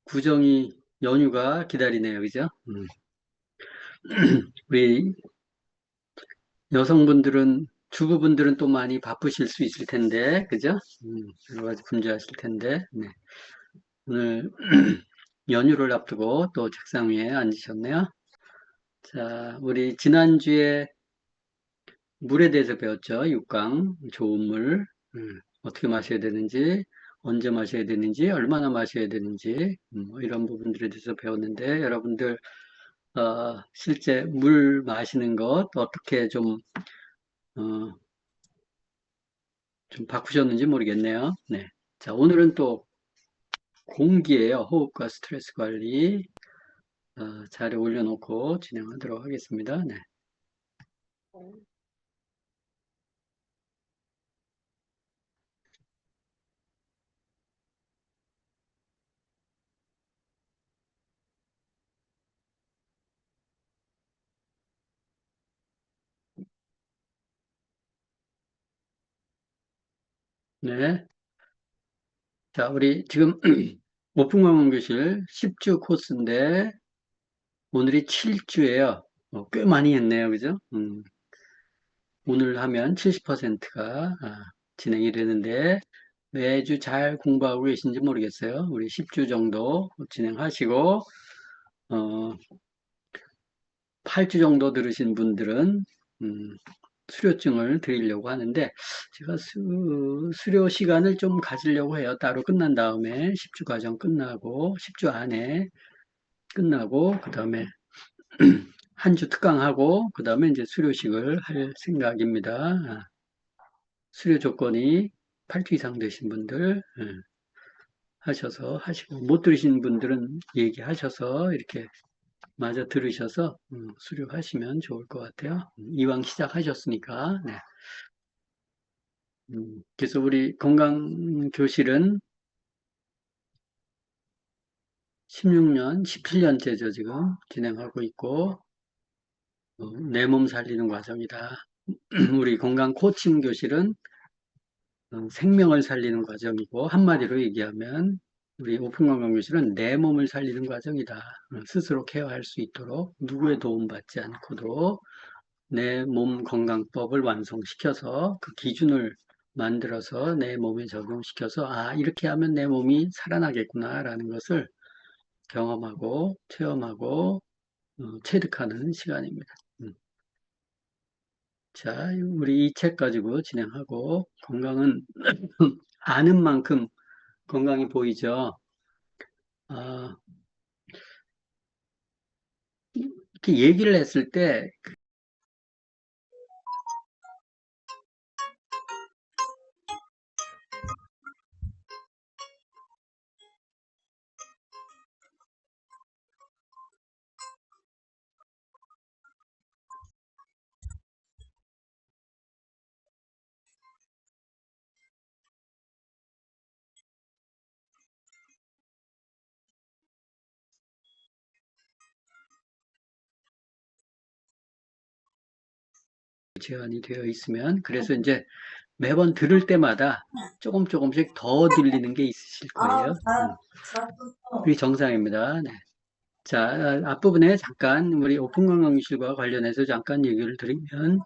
구정이 연휴가 기다리네요. 그죠? 우리 여성분들은, 주부분들은 또 많이 바쁘실 수 있을 텐데, 그죠? 여러 가지 분주하실 텐데, 네. 오늘 연휴를 앞두고 또 책상 위에 앉으셨네요. 자, 우리 지난주에 물에 대해서 배웠죠. 6강, 좋은 물, 어떻게 마셔야 되는지, 언제 마셔야 되는지, 얼마나 마셔야 되는지, 뭐 이런 부분들에 대해서 배웠는데, 여러분들 실제 물 마시는 것 어떻게 어, 좀 바꾸셨는지 모르겠네요. 네. 자, 오늘은 또 공기예요. 호흡과 스트레스 관리. 자료 올려놓고 진행하도록 하겠습니다. 네. 네. 자, 우리 지금 오픈강원 교실 10주 코스인데 오늘이 7주예요. 꽤 많이 했네요. 그죠? 오늘 하면 70%가 진행이 되는데 매주 잘 공부하고 계신지 모르겠어요. 우리 10주 정도 진행하시고 8주 정도 들으신 분들은 수료증을 드리려고 하는데 제가 수료 시간을 좀 가지려고 해요. 따로 끝난 다음에 10주 과정 끝나고 10주 안에 끝나고 그 다음에 한 주 특강하고 그 다음에 이제 수료식을 할 생각입니다. 수료 조건이 8주 이상 되신 분들 하셔서 하시고 못 들으신 분들은 얘기하셔서 이렇게 마저 들으셔서 수료하시면 좋을 것 같아요. 이왕 시작하셨으니까. 네. 그래서 우리 건강교실은 16년, 17년째죠, 지금 진행하고 있고, 내 몸 살리는 과정이다. 우리 건강 코칭 교실은 생명을 살리는 과정이고, 한마디로 얘기하면 우리 오픈 건강 교실은 내 몸을 살리는 과정이다. 스스로 케어할 수 있도록 누구의 도움받지 않고도 내 몸 건강법을 완성시켜서 그 기준을 만들어서 내 몸에 적용시켜서 이렇게 하면 내 몸이 살아나겠구나라는 것을 경험하고 체험하고 체득하는 시간입니다. 자, 우리 이 책 가지고 진행하고 건강은 아는 만큼 건강이 보이죠. 아, 이렇게 얘기를 했을 때 제한이 되어 있으면 그래서 이제 매번 들을 때마다 조금씩 더 들리는 게 있으실 거예요. 그게 정상입니다. 네. 자, 앞부분에 잠깐 우리 오픈 건강기술과 관련해서 잠깐 얘기를 드리면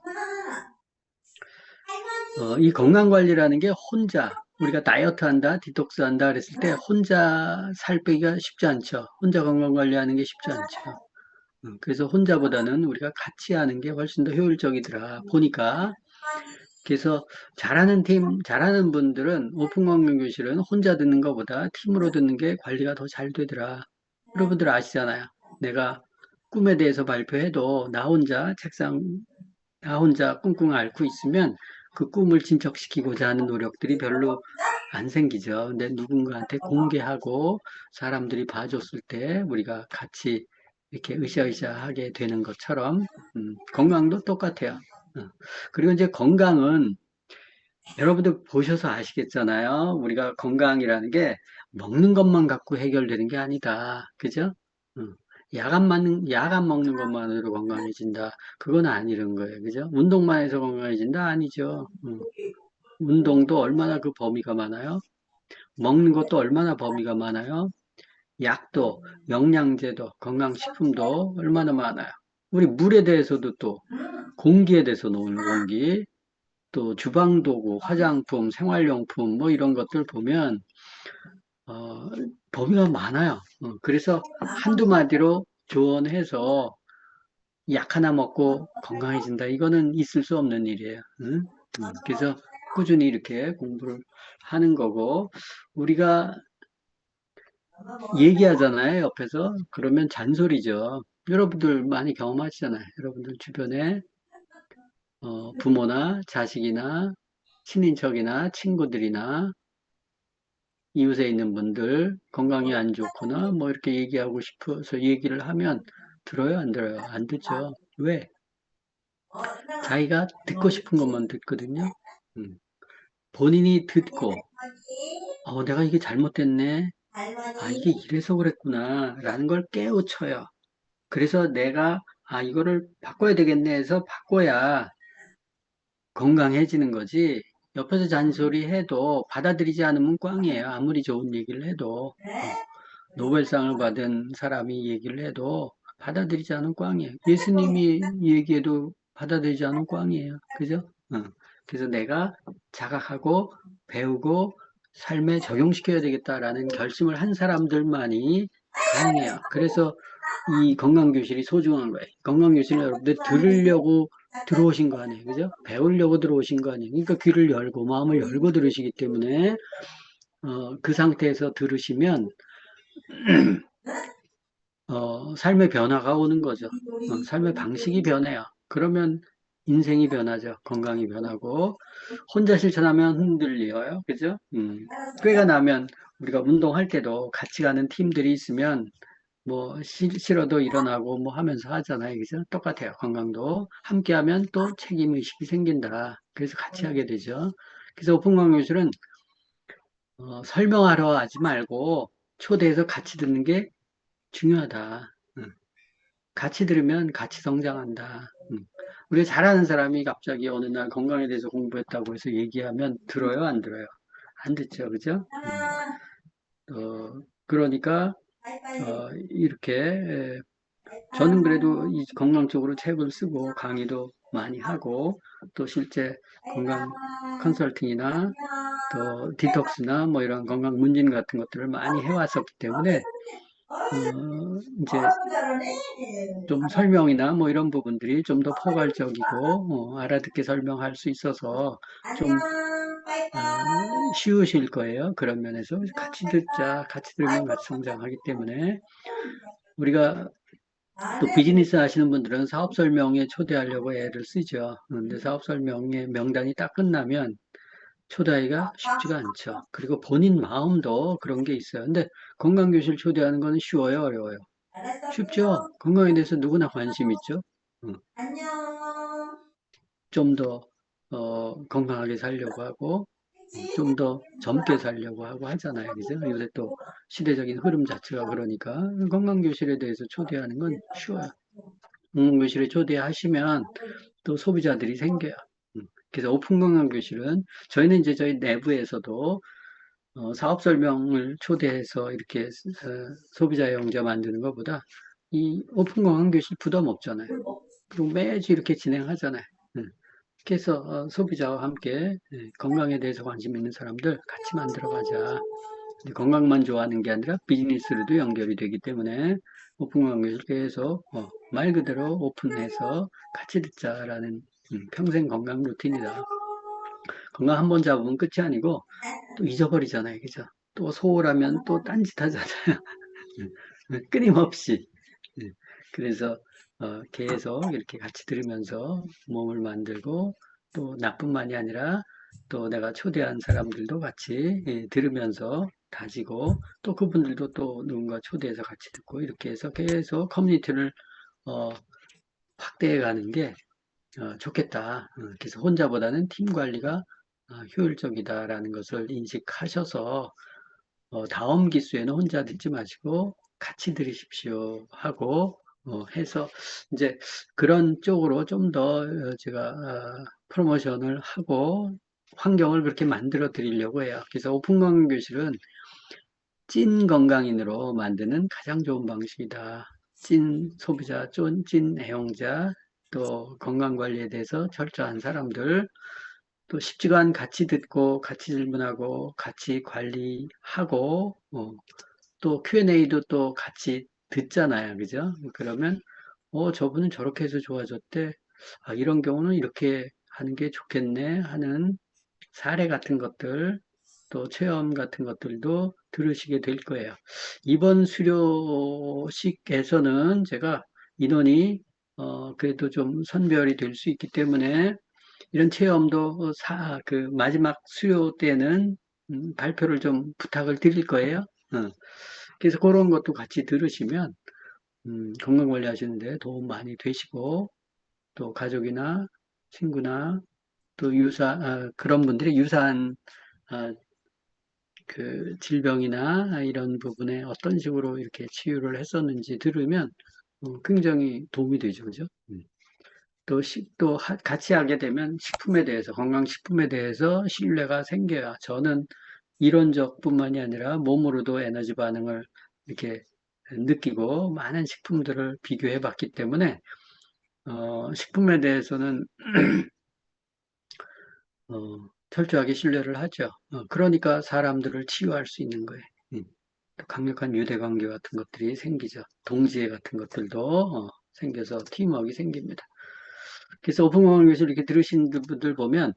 이 건강관리라는 게 혼자 우리가 다이어트 한다, 디톡스 한다 그랬을 때 혼자 살 빼기가 쉽지 않죠. 혼자 건강관리하는 게 쉽지 않죠. 그래서 혼자보다는 우리가 같이 하는 게 훨씬 더 효율적이더라 보니까 그래서 잘하는 팀, 잘하는 분들은 오픈 건강교실은 혼자 듣는 것보다 팀으로 듣는 게 관리가 더 잘 되더라. 여러분들 아시잖아요. 내가 꿈에 대해서 발표해도 나 혼자 끙끙 앓고 있으면 그 꿈을 진척시키고자 하는 노력들이 별로 안 생기죠. 근데 누군가한테 공개하고 사람들이 봐줬을 때 우리가 같이 이렇게 으쌰으쌰하게 되는 것처럼 건강도 똑같아요. 그리고 이제 건강은 여러분들 보셔서 아시겠잖아요. 우리가 건강이라는 게 먹는 것만 갖고 해결되는 게 아니다. 그죠? 응. 야간 먹는 것만으로 건강해진다. 그건 아니런 거예요. 그죠? 운동만 해서 건강해진다? 아니죠. 운동도 얼마나 그 범위가 많아요. 먹는 것도 얼마나 범위가 많아요. 약도, 영양제도, 건강식품도 얼마나 많아요. 우리 물에 대해서도 또 공기에 대해서 노는 공기, 또 주방도구, 화장품, 생활용품 뭐 이런 것들 보면 어, 범위가 많아요. 그래서 한두 마디로 조언해서 약 하나 먹고 건강해진다. 이거는 있을 수 없는 일이에요. 응? 그래서 꾸준히 이렇게 공부를 하는 거고, 우리가 얘기하잖아요, 옆에서. 그러면 잔소리죠. 여러분들 많이 경험하시잖아요. 여러분들 주변에 부모나 자식이나 친인척이나 친구들이나 이웃에 있는 분들 건강이 안 좋거나 뭐 이렇게 얘기하고 싶어서 얘기를 하면 들어요, 안 들어요? 안 듣죠. 왜? 자기가 듣고 싶은 것만 듣거든요. 음. 본인이 듣고, 내가 이게 잘못됐네. 아, 이게 이래서 그랬구나. 라는 걸 깨우쳐요. 그래서 내가, 이거를 바꿔야 되겠네 해서 바꿔야 건강해지는 거지. 옆에서 잔소리 해도 받아들이지 않으면 꽝이에요. 아무리 좋은 얘기를 해도. 노벨상을 받은 사람이 얘기를 해도 받아들이지 않으면 꽝이에요. 예수님이 얘기해도 받아들이지 않으면 꽝이에요. 그죠? 그래서 내가 자각하고 배우고 삶에 적용시켜야 되겠다라는 결심을 한 사람들만이 가능해요. 그래서 이 건강교실이 소중한 거예요. 건강교실은 여러분들 들으려고 들어오신 거 아니에요. 그죠? 배우려고 들어오신 거 아니에요. 그러니까 귀를 열고 마음을 열고 들으시기 때문에 그 상태에서 들으시면 삶의 변화가 오는 거죠. 삶의 방식이 변해요. 그러면 인생이 변하죠. 건강이 변하고 혼자 실천하면 흔들려요. 그죠? 꾀가 나면 우리가 운동할 때도 같이 가는 팀들이 있으면 뭐 싫어도 일어나고 뭐 하면서 하잖아요. 그죠? 똑같아요. 건강도 함께하면 또 책임 의식이 생긴다. 그래서 같이 하게 되죠. 그래서 오픈 건강교실은 설명하러 하지 말고 초대해서 같이 듣는 게 중요하다. 같이 들으면 같이 성장한다. 우리가 잘하는 사람이 갑자기 어느 날 건강에 대해서 공부했다고 해서 얘기하면 들어요, 안 들어요? 안 듣죠, 그죠? 그러니까 이렇게 저는 그래도 이 건강 쪽으로 책을 쓰고 강의도 많이 하고 또 실제 건강 컨설팅이나 또 디톡스나 뭐 이런 건강 문진 같은 것들을 많이 해왔었기 때문에 이제 좀 설명이나 뭐 이런 부분들이 좀 더 포괄적이고 알아듣게 설명할 수 있어서 좀 쉬우실 거예요. 그런 면에서 같이 듣자, 같이 들으면 같이 성장하기 때문에 우리가 또 비즈니스 하시는 분들은 사업 설명에 초대하려고 애를 쓰죠. 그런데 사업 설명의 명단이 딱 끝나면 초대하기가 쉽지가 않죠. 그리고 본인 마음도 그런 게 있어요. 근데 건강교실 초대하는 건 쉬워요, 어려워요? 쉽죠? 건강에 대해서 누구나 관심 있죠? 좀 더, 건강하게 살려고 하고, 좀 더 젊게 살려고 하고 하잖아요. 그죠? 요새 또 시대적인 흐름 자체가 그러니까 건강교실에 대해서 초대하는 건 쉬워요. 건강교실에 초대하시면 또 소비자들이 생겨요. 그래서 오픈 건강교실은 저희는 이제 저희 내부에서도 사업 설명을 초대해서 이렇게 소비자 영자 만드는 것보다 이 오픈 건강교실 부담 없잖아요. 그리고 매주 이렇게 진행하잖아요. 그래서 소비자와 함께 건강에 대해서 관심 있는 사람들 같이 만들어가자. 건강만 좋아하는 게 아니라 비즈니스로도 연결이 되기 때문에 오픈 건강교실 계속 말 그대로 오픈해서 같이 듣자라는 평생 건강 루틴이다. 건강 한 번 잡으면 끝이 아니고 또 잊어버리잖아요. 그죠? 또 소홀하면 또 딴짓 하잖아요. 끊임없이. 그래서 계속 이렇게 같이 들으면서 몸을 만들고 또 나뿐만이 아니라 또 내가 초대한 사람들도 같이 들으면서 다지고 또 그분들도 또 누군가 초대해서 같이 듣고 이렇게 해서 계속 커뮤니티를 어, 확대해 가는 게 좋겠다. 그래서 혼자보다는 팀 관리가 효율적이다라는 것을 인식하셔서 다음 기수에는 혼자 듣지 마시고 같이 들으십시오 하고 해서 이제 그런 쪽으로 좀 더 제가 프로모션을 하고 환경을 그렇게 만들어 드리려고 해요. 그래서 오픈 건강 교실은 찐 건강인으로 만드는 가장 좋은 방식이다. 찐 소비자, 찐 애용자, 또 건강 관리에 대해서 철저한 사람들, 또 10주간 같이 듣고, 같이 질문하고, 같이 관리하고, 또 Q&A도 또 같이 듣잖아요. 그죠? 그러면, 저분은 저렇게 해서 좋아졌대. 아, 이런 경우는 이렇게 하는 게 좋겠네 하는 사례 같은 것들, 또 체험 같은 것들도 들으시게 될 거예요. 이번 수료식에서는 제가 인원이 그래도 좀 선별이 될 수 있기 때문에 이런 체험도 그 마지막 수료 때는 발표를 좀 부탁을 드릴 거예요. 그래서 그런 것도 같이 들으시면 건강 관리 하시는데 도움 많이 되시고 또 가족이나 친구나 또 그런 분들이 유사한 아, 그 질병이나 이런 부분에 어떤 식으로 이렇게 치유를 했었는지 들으면 굉장히 도움이 되죠, 그죠? 같이 하게 되면 식품에 대해서, 건강식품에 대해서 신뢰가 생겨요. 저는 이론적뿐만이 아니라 몸으로도 에너지 반응을 이렇게 느끼고 많은 식품들을 비교해 봤기 때문에, 식품에 대해서는 철저하게 신뢰를 하죠. 그러니까 사람들을 치유할 수 있는 거예요. 음. 또 강력한 유대관계 같은 것들이 생기죠. 동지애 같은 것들도 생겨서 팀워크가 생깁니다. 그래서 오픈공항 교실 이렇게 들으신 분들 보면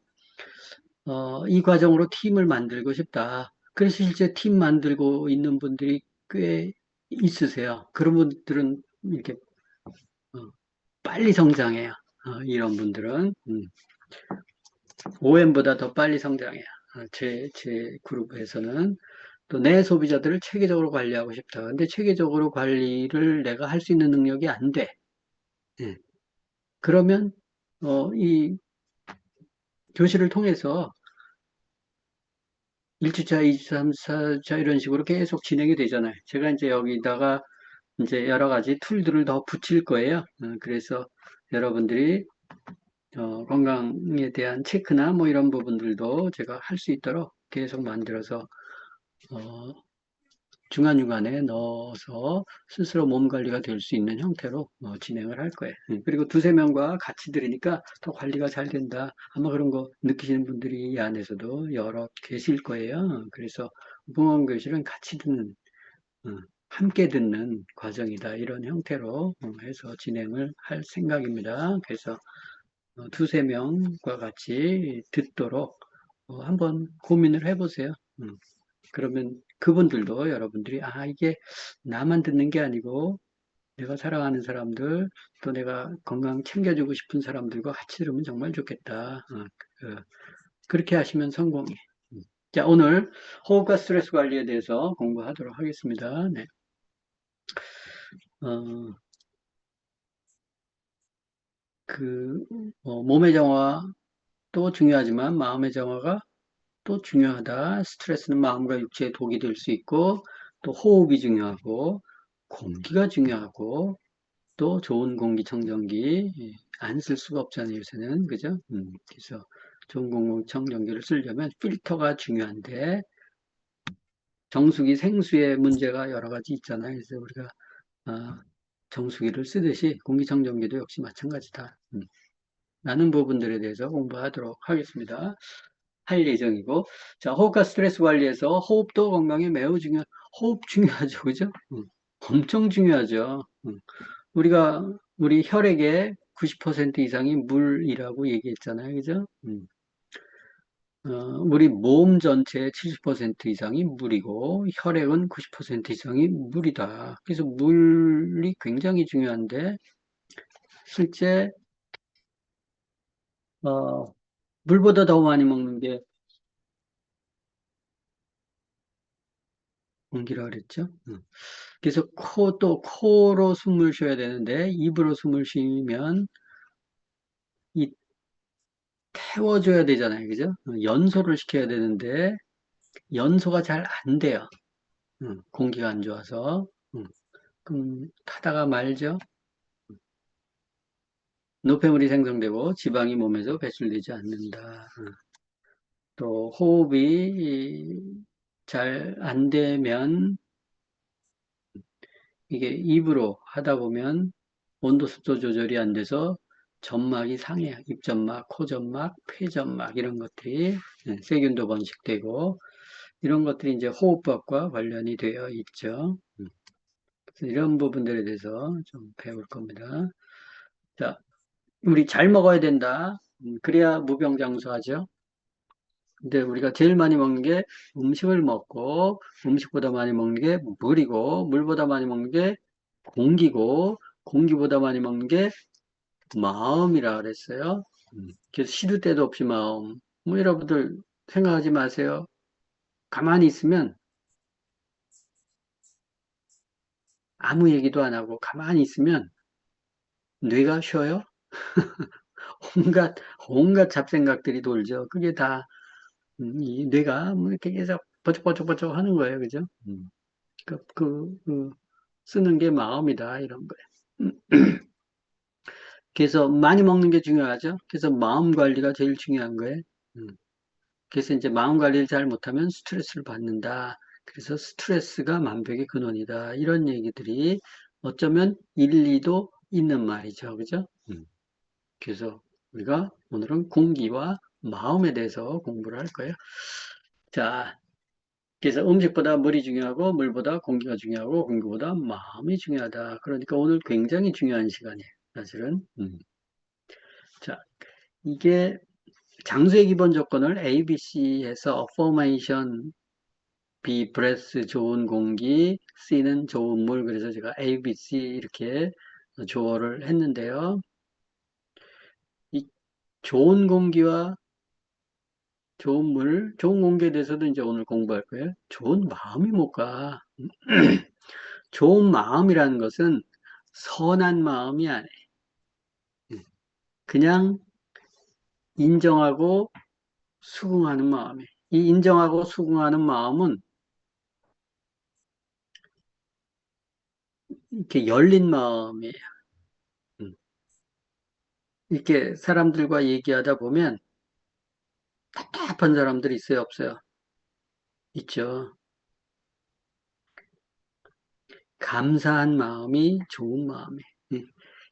이 과정으로 팀을 만들고 싶다. 그래서 실제 팀 만들고 있는 분들이 꽤 있으세요. 그런 분들은 이렇게 어, 빨리 성장해요. 이런 분들은 OM보다 더 빨리 성장해요. 제 그룹에서는 또 내 소비자들을 체계적으로 관리하고 싶다. 근데 체계적으로 관리를 내가 할 수 있는 능력이 안 돼. 예. 그러면 이 교실을 통해서 1주차, 2주차, 3주차 이런 식으로 계속 진행이 되잖아요. 제가 이제 여기다가 이제 여러 가지 툴들을 더 붙일 거예요. 그래서 여러분들이 건강에 대한 체크나 뭐 이런 부분들도 제가 할 수 있도록 계속 만들어서 어, 중간중간에 넣어서 스스로 몸 관리가 될 수 있는 형태로 진행을 할 거예요. 그리고 두세 명과 같이 들으니까 더 관리가 잘 된다. 아마 그런 거 느끼시는 분들이 이 안에서도 여러 계실 거예요. 그래서 무궁교실은 같이 듣는, 어, 함께 듣는 과정이다. 이런 형태로 해서 진행을 할 생각입니다. 그래서 두세 명과 같이 듣도록 한번 고민을 해보세요. 그러면 그분들도 여러분들이 이게 나만 듣는 게 아니고 내가 사랑하는 사람들 또 내가 건강 챙겨주고 싶은 사람들과 같이 들으면 정말 좋겠다. 그렇게 하시면 성공해. 자, 오늘 호흡과 스트레스 관리에 대해서 공부하도록 하겠습니다. 네. 어, 그 몸의 정화도 중요하지만 마음의 정화가 또 중요하다. 스트레스는 마음과 육체에 독이 될 수 있고 또 호흡이 중요하고 공기가 중요하고 또 좋은 공기청정기 안 쓸 수가 없잖아요, 요새는. 그죠? 그래서 좋은 공기청정기를 쓰려면 필터가 중요한데 정수기, 생수의 문제가 여러 가지 있잖아요. 그래서 우리가 아, 정수기를 쓰듯이 공기청정기도 역시 마찬가지다. 라는 부분들에 대해서 공부하도록 하겠습니다. 할 예정이고. 자, 호흡과 스트레스 관리에서 호흡도 건강에 매우 호흡 중요하죠. 그죠? 엄청 중요하죠. 우리 혈액의 90% 이상이 물이라고 얘기했잖아요. 그죠? 우리 몸 전체의 70% 이상이 물이고, 혈액은 90% 이상이 물이다. 그래서 물이 굉장히 중요한데, 실제, 어, 물보다 더 많이 먹는 게 공기라 그랬죠? 그래서 코로 숨을 쉬어야 되는데, 입으로 숨을 쉬면, 이 태워줘야 되잖아요. 그죠? 연소를 시켜야 되는데, 연소가 잘 안 돼요. 공기가 안 좋아서. 그럼 타다가 말죠. 노폐물이 생성되고 지방이 몸에서 배출되지 않는다. 또 호흡이 잘 안 되면 이게 입으로 하다 보면 온도 습도 조절이 안 돼서 점막이 상해요. 입점막, 코점막, 폐점막 이런 것들이 세균도 번식되고 이런 것들이 이제 호흡법과 관련이 되어 있죠. 그래서 이런 부분들에 대해서 좀 배울 겁니다. 자, 우리 잘 먹어야 된다. 그래야 무병장수하죠. 근데 우리가 제일 많이 먹는 게 음식을 먹고 음식보다 많이 먹는 게 물이고 물보다 많이 먹는 게 공기고 공기보다 많이 먹는 게 마음이라 그랬어요. 그래서 시도 때도 없이 마음. 뭐 여러분들 생각하지 마세요. 가만히 있으면 아무 얘기도 안 하고 가만히 있으면 뇌가 쉬어요. 온갖 온갖 잡생각들이 돌죠. 그게 다 이 뇌가 뭐 이렇게 계속 버쩍버쩍버쩍 하는 거예요, 그죠? 그 쓰는 게 마음이다 이런 거예요. 그래서 많이 먹는 게 중요하죠. 그래서 마음 관리가 제일 중요한 거예요. 음. 그래서 이제 마음 관리를 잘 못하면 스트레스를 받는다. 그래서 스트레스가 만병의 근원이다. 이런 얘기들이 어쩌면 일리도 있는 말이죠. 그죠? 그래서 우리가 오늘은 공기와 마음에 대해서 공부를 할 거예요. 자, 그래서 음식보다 물이 중요하고 물보다 공기가 중요하고 공기보다 마음이 중요하다. 그러니까 오늘 굉장히 중요한 시간이에요. 사실은. 자, 이게 장수의 기본 조건을 ABC에서 formation, B, breath, 좋은 공기, C는 좋은 물. 그래서 제가 ABC 이렇게 조어를 했는데요. 이 좋은 공기와 좋은 물, 좋은 공기에 대해서도 이제 오늘 공부할 거예요. 좋은 마음이 뭘까? 좋은 마음이라는 것은 선한 마음이 아니에요. 그냥 인정하고 수긍하는 마음이에요. 이 인정하고 수긍하는 마음은 이렇게 열린 마음이에요. 음. 이렇게 사람들과 얘기하다 보면 답답한 사람들이 있어요, 없어요? 있죠. 감사한 마음이 좋은 마음이에요.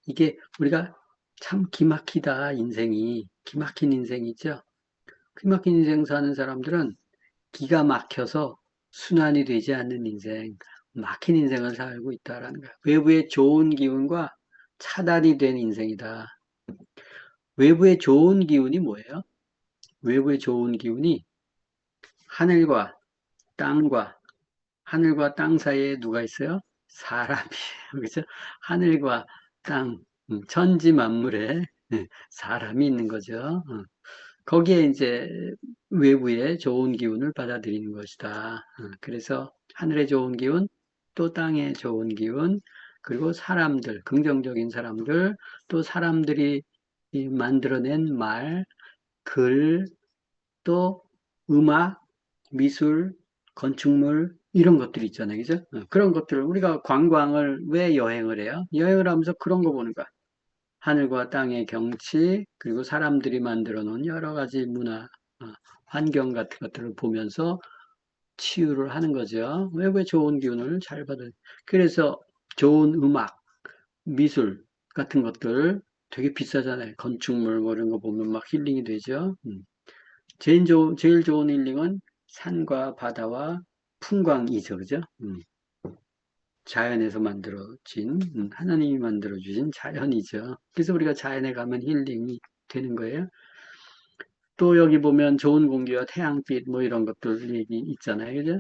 이게 우리가 참 기막히다, 인생이. 기막힌 인생이죠. 기막힌 인생 사는 사람들은 기가 막혀서 순환이 되지 않는 인생, 막힌 인생을 살고 있다라는 거야. 외부의 좋은 기운과 차단이 된 인생이다. 외부의 좋은 기운이 뭐예요? 외부의 좋은 기운이 하늘과 땅과 하늘과 땅 사이에 누가 있어요? 사람이에요. 그죠? 하늘과 땅, 천지 만물에 사람이 있는 거죠. 거기에 이제 외부의 좋은 기운을 받아들이는 것이다. 그래서 하늘의 좋은 기운, 또 땅의 좋은 기운, 그리고 사람들, 긍정적인 사람들, 또 사람들이 만들어낸 말, 글, 또 음악, 미술, 건축물, 이런 것들이 있잖아요. 그죠? 그런 것들을 우리가 관광을 왜 여행을 해요? 여행을 하면서 그런 거 보는 거야. 하늘과 땅의 경치, 그리고 사람들이 만들어 놓은 여러 가지 문화, 환경 같은 것들을 보면서 치유를 하는 거죠. 외부의 좋은 기운을 잘 받아요. 그래서 좋은 음악, 미술 같은 것들 되게 비싸잖아요. 건축물 뭐 이런 거 보면 막 힐링이 되죠. 제일 좋은 힐링은 산과 바다와 풍광이죠. 그죠? 자연에서 만들어진, 하나님이 만들어주신 자연이죠. 그래서 우리가 자연에 가면 힐링이 되는 거예요. 또 여기 보면 좋은 공기와 태양빛 뭐 이런 것들 얘기 있잖아요. 그죠?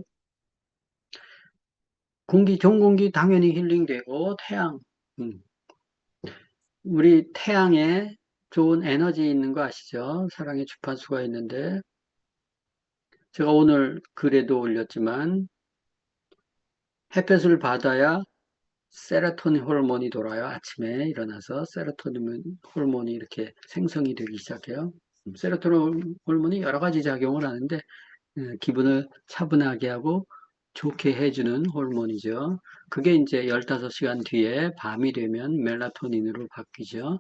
좋은 공기 당연히 힐링되고, 음, 우리 태양에 좋은 에너지 있는 거 아시죠? 사랑의 주파수가 있는데, 제가 오늘 글에도 올렸지만, 햇볕을 받아야 세로토닌 호르몬이 돌아요. 아침에 일어나서 세로토닌 호르몬이 이렇게 생성이 되기 시작해요. 세로토닌 호르몬이 여러 가지 작용을 하는데 기분을 차분하게 하고 좋게 해주는 호르몬이죠. 그게 이제 15시간 뒤에 밤이 되면 멜라토닌으로 바뀌죠.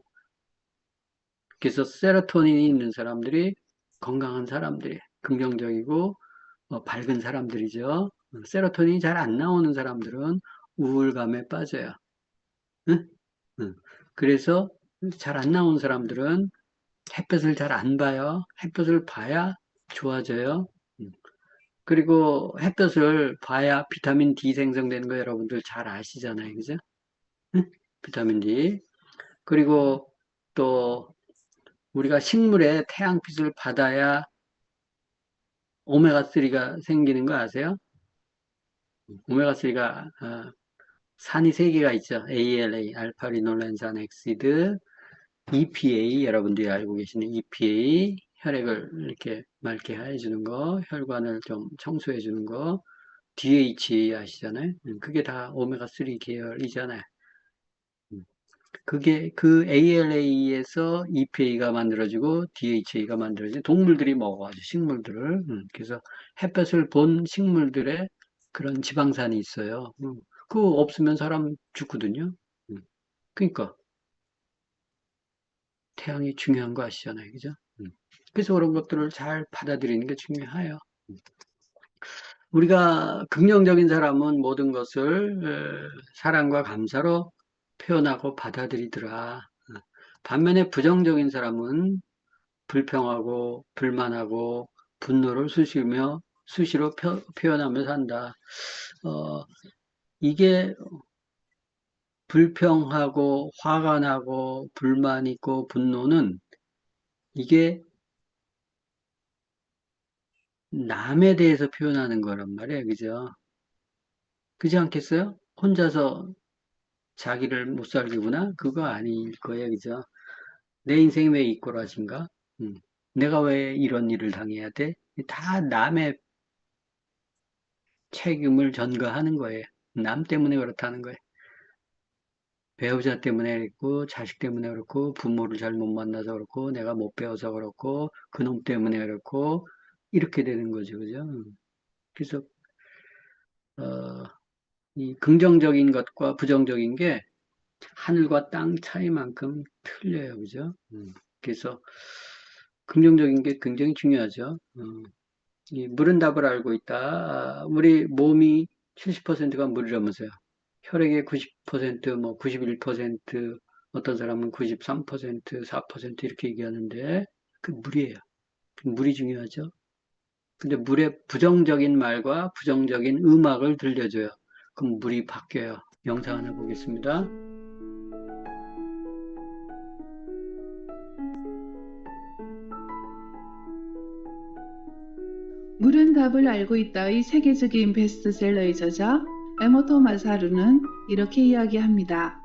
그래서 세로토닌이 있는 사람들이 건강한 사람들이에요. 긍정적이고 밝은 사람들이죠. 세로토닌이 잘 안 나오는 사람들은 우울감에 빠져요. 응? 응. 그래서 잘 안 나오는 사람들은 햇볕을 잘 안 봐요. 햇볕을 봐야 좋아져요. 음. 그리고 햇볕을 봐야 비타민 D 생성되는 거 여러분들 잘 아시잖아요. 그죠? 응? 비타민 D. 그리고 또 우리가 식물의 태양빛을 받아야 오메가3가 생기는 거 아세요? 오메가3가 산이 세 개가 있죠. ALA, 알파리놀렌산 엑시드, EPA, 여러분들이 알고 계시는 EPA, 혈액을 이렇게 맑게 해주는 거, 혈관을 좀 청소해 주는 거, DHA 아시잖아요. 그게 다 오메가3 계열이잖아요. 그게 그 ALA에서 EPA가 만들어지고 DHA가 만들어지고 동물들이 먹어가지고 식물들을 그래서 햇볕을 본 식물들의 그런 지방산이 있어요. 그거 없으면 사람 죽거든요. 그러니까 태양이 중요한 거 아시잖아요, 그죠? 그래서 그런 것들을 잘 받아들이는 게 중요해요. 우리가 긍정적인 사람은 모든 것을 사랑과 감사로 표현하고 받아들이더라. 반면에 부정적인 사람은 불평하고 불만하고 분노를 수시로 표현하며 산다. 어, 이게 불평하고 화가 나고 불만 있고 분노는 이게 남에 대해서 표현하는 거란 말이에요. 그죠? 그지 않겠어요? 혼자서 자기를 못 살기구나? 그거 아닐 거예요. 그죠? 내 인생이 왜 이 꼬라진가? 내가 왜 이런 일을 당해야 돼? 다 남의 책임을 전가하는 거예요. 남 때문에 그렇다는 거예요. 배우자 때문에 그렇고, 자식 때문에 그렇고, 부모를 잘못 만나서 그렇고, 내가 못 배워서 그렇고, 그놈 때문에 그렇고, 이렇게 되는 거죠. 그죠? 그래서, 어, 이 긍정적인 것과 부정적인 게 하늘과 땅 차이만큼 틀려요. 그죠? 그래서 긍정적인 게 굉장히 중요하죠. 이 물은 답을 알고 있다. 우리 몸이 70%가 물이라면서요. 혈액의 90%, 뭐 91%, 어떤 사람은 93%, 4% 이렇게 얘기하는데 그 물이에요. 그 물이 중요하죠. 근데 물에 부정적인 말과 부정적인 음악을 들려줘요. 그럼 물이 바뀌어요. 영상 하나 보겠습니다. 물은 답을 알고 있다의 세계적인 베스트셀러의 저자 에모토 마사루는 이렇게 이야기합니다.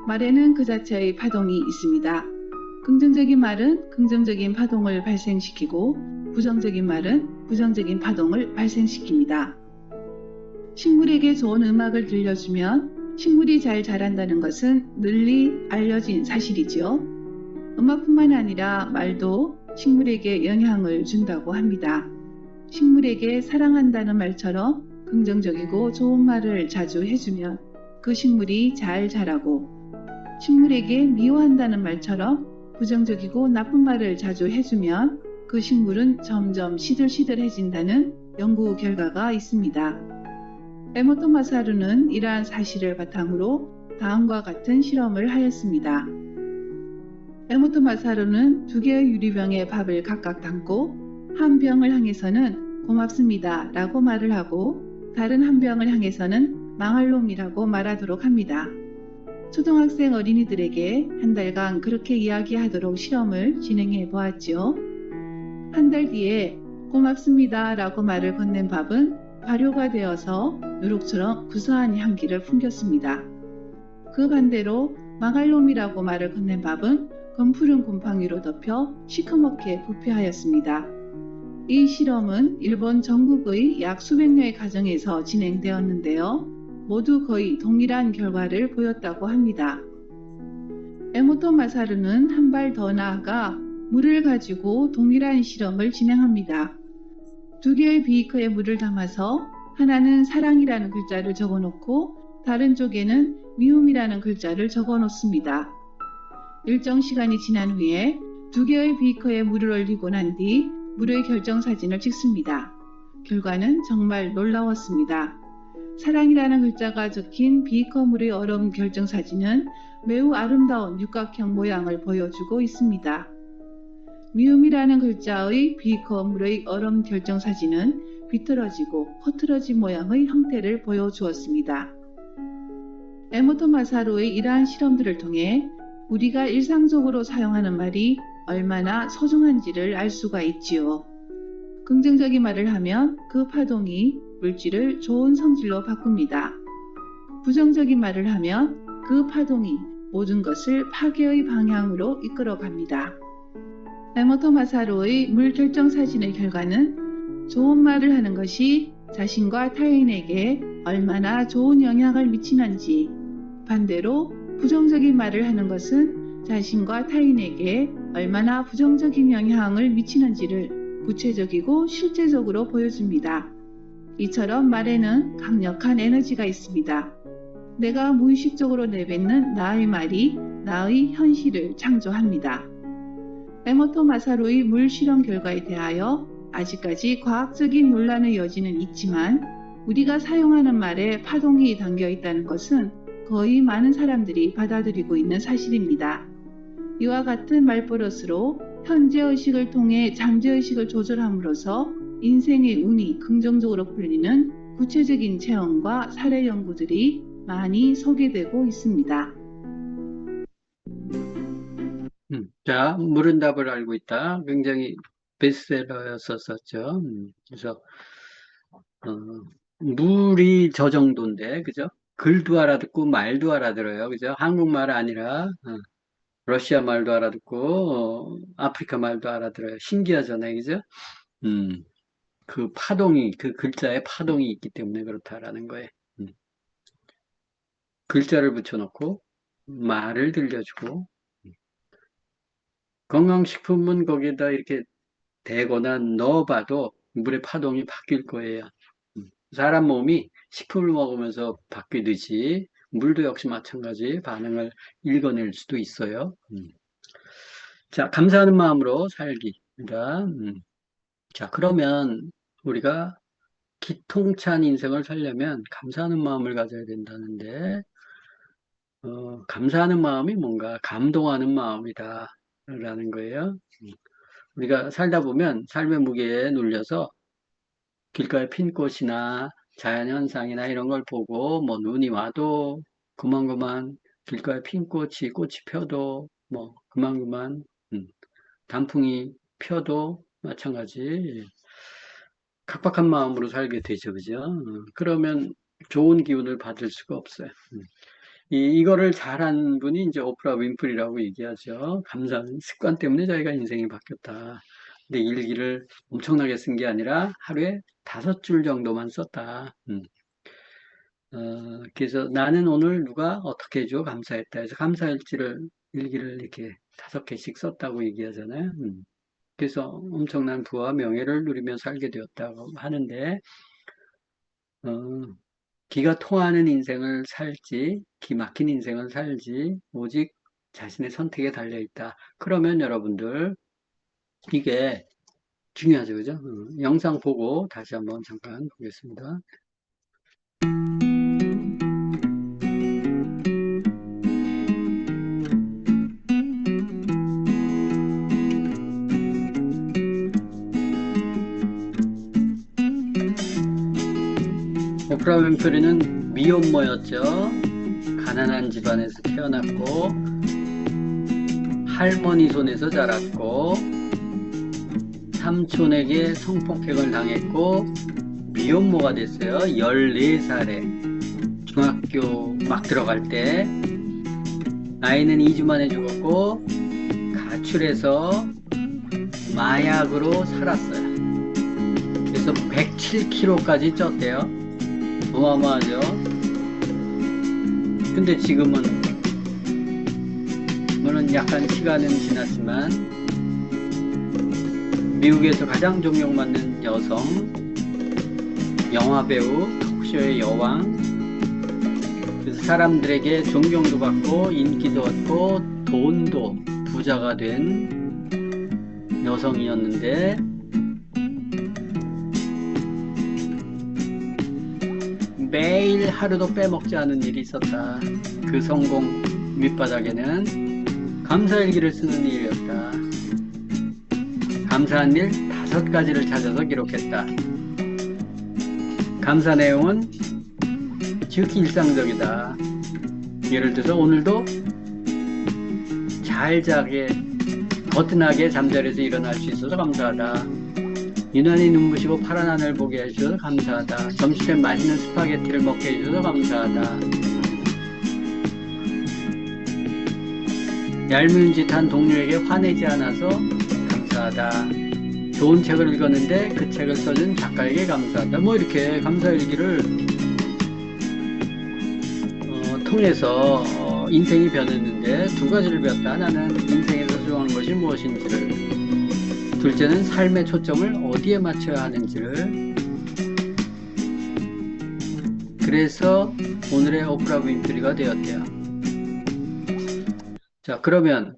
말에는 그 자체의 파동이 있습니다. 긍정적인 말은 긍정적인 파동을 발생시키고 부정적인 말은 부정적인 파동을 발생시킵니다. 식물에게 좋은 음악을 들려주면 식물이 잘 자란다는 것은 널리 알려진 사실이지요. 음악뿐만 아니라 말도 식물에게 영향을 준다고 합니다. 식물에게 사랑한다는 말처럼 긍정적이고 좋은 말을 자주 해주면 그 식물이 잘 자라고, 식물에게 미워한다는 말처럼 부정적이고 나쁜 말을 자주 해주면 그 식물은 점점 시들시들해진다는 연구 결과가 있습니다. 에모토 마사루는 이러한 사실을 바탕으로 다음과 같은 실험을 하였습니다. 에모토 마사루는 두 개의 유리병에 밥을 각각 담고 한 병을 향해서는 고맙습니다 라고 말을 하고 다른 한 병을 향해서는 망할 놈이라고 말하도록 합니다. 초등학생 어린이들에게 한 달간 그렇게 이야기하도록 실험을 진행해 보았지요. 한 달 뒤에 고맙습니다 라고 말을 건넨 밥은 발효가 되어서 누룩처럼 구수한 향기를 풍겼습니다. 그 반대로 망할 놈이라고 말을 건넨 밥은 검푸른 곰팡이로 덮여 시커멓게 부패하였습니다. 이 실험은 일본 전국의 약 수백 여의 가정에서 진행되었는데요. 모두 거의 동일한 결과를 보였다고 합니다. 에모토 마사루는 한 발 더 나아가 물을 가지고 동일한 실험을 진행합니다. 두 개의 비이커에 물을 담아서 하나는 사랑이라는 글자를 적어놓고 다른 쪽에는 미움이라는 글자를 적어놓습니다. 일정 시간이 지난 후에 두 개의 비이커에 물을 올리고 난 뒤 물의 결정 사진을 찍습니다. 결과는 정말 놀라웠습니다. 사랑이라는 글자가 적힌 비커물의 얼음 결정 사진은 매우 아름다운 육각형 모양을 보여주고 있습니다. 미움이라는 글자의 비커물의 얼음 결정 사진은 비틀어지고 코틀어진 모양의 형태를 보여주었습니다. 에모토 마사루의 이러한 실험들을 통해 우리가 일상적으로 사용하는 말이 얼마나 소중한지를 알 수가 있지요. 긍정적인 말을 하면 그 파동이 물질을 좋은 성질로 바꿉니다. 부정적인 말을 하면 그 파동이 모든 것을 파괴의 방향으로 이끌어 갑니다. 에모토 마사루의 물 결정 사진의 결과는 좋은 말을 하는 것이 자신과 타인에게 얼마나 좋은 영향을 미치는지, 반대로 부정적인 말을 하는 것은 자신과 타인에게 얼마나 부정적인 영향을 미치는지를 구체적이고 실제적으로 보여줍니다. 이처럼 말에는 강력한 에너지가 있습니다. 내가 무의식적으로 내뱉는 나의 말이 나의 현실을 창조합니다. 에모토 마사루의 물 실험 결과에 대하여 아직까지 과학적인 논란의 여지는 있지만 우리가 사용하는 말에 파동이 담겨 있다는 것은 거의 많은 사람들이 받아들이고 있는 사실입니다. 이와 같은 말버릇으로 현재의식을 통해 잠재의식을 조절함으로써 인생의 운이 긍정적으로 풀리는 구체적인 체험과 사례 연구들이 많이 소개되고 있습니다. 자, 물은 답을 알고 있다. 굉장히 베스트셀러였었죠. 그래서 물이 저 정도인데, 그죠? 글도 알아듣고 말도 알아들어요, 그죠? 한국말 아니라 러시아 말도 알아듣고 아프리카 말도 알아들어요. 신기하잖아요, 그죠? 음, 그 파동이 그 글자에 파동이 있기 때문에 그렇다라는 거예요. 글자를 붙여놓고 말을 들려주고 건강식품은 거기에다 이렇게 대거나 넣어봐도 물의 파동이 바뀔 거예요. 사람 몸이 식품을 먹으면서 바뀌듯이 물도 역시 마찬가지 반응을 읽어낼 수도 있어요. 자, 감사하는 마음으로 살기입니다. 자, 그러면 우리가 기통찬 인생을 살려면 감사하는 마음을 가져야 된다는데, 감사하는 마음이 뭔가 감동하는 마음이다 라는 거예요. 우리가 살다 보면 삶의 무게에 눌려서 길가에 핀 꽃이나 자연현상이나 이런 걸 보고 뭐 눈이 와도 그만 길가에 핀 꽃이 펴도 뭐 그만 단풍이 펴도 마찬가지 각박한 마음으로 살게 되죠. 그죠? 그러면 좋은 기운을 받을 수가 없어요. 이거를 잘한 분이 이제 오프라 윈프리라고 얘기하죠. 감사한 습관 때문에 자기가 인생이 바뀌었다. 근데 일기를 엄청나게 쓴 게 아니라 하루에 5줄 정도만 썼다. 그래서 나는 오늘 누가 어떻게 해줘 감사했다 해서 감사일지를 일기를 이렇게 5개씩 썼다고 얘기하잖아요. 그래서 엄청난 부와 명예를 누리며 살게 되었다고 하는데 어, 기가 통하는 인생을 살지 기 막힌 인생을 살지 오직 자신의 선택에 달려 있다. 그러면 여러분들 이게 중요하죠, 그죠? 영상 보고 다시 한번 잠깐 보겠습니다. 오프라 윈프리는 미혼모였죠. 가난한 집안에서 태어났고 할머니 손에서 자랐고 삼촌에게 성폭행을 당했고 미혼모가 됐어요. 14살에 중학교 막 들어갈 때 아이는 2주 만에 죽었고 가출해서 마약으로 살았어요. 그래서 107kg까지 쪘대요. 어마어마하죠. 근데 지금은 물론 약간 시간은 지났지만 미국에서 가장 존경받는 여성, 영화배우, 토크쇼의 여왕, 그래서 사람들에게 존경도 받고 인기도 얻고 돈도 부자가 된 여성이었는데 하루도 빼먹지 않은 일이 있었다. 그 성공 밑바닥에는 감사일기를 쓰는 일이었다. 감사한 일 5가지를 찾아서 기록했다. 감사 내용은 지극히 일상적이다. 예를 들어서 오늘도 잘 자게, 거뜬하게 잠자리에서 일어날 수 있어서 감사하다. 유난히 눈부시고 파란 하늘 보게 해주셔서 감사하다. 점심때 맛있는 스파게티를 먹게 해주셔서 감사하다. 얄미운 짓 한 동료에게 화내지 않아서 감사하다. 좋은 책을 읽었는데 그 책을 써준 작가에게 감사하다. 뭐 이렇게 감사일기를 통해서 인생이 변했는데 2가지를 배웠다. 하나는 인생에서 소중한 것이 무엇인지를, 둘째는 삶의 초점을 어디에 맞춰야 하는지를. 그래서 오늘의 오프라 윈프리가 되었대요. 자, 그러면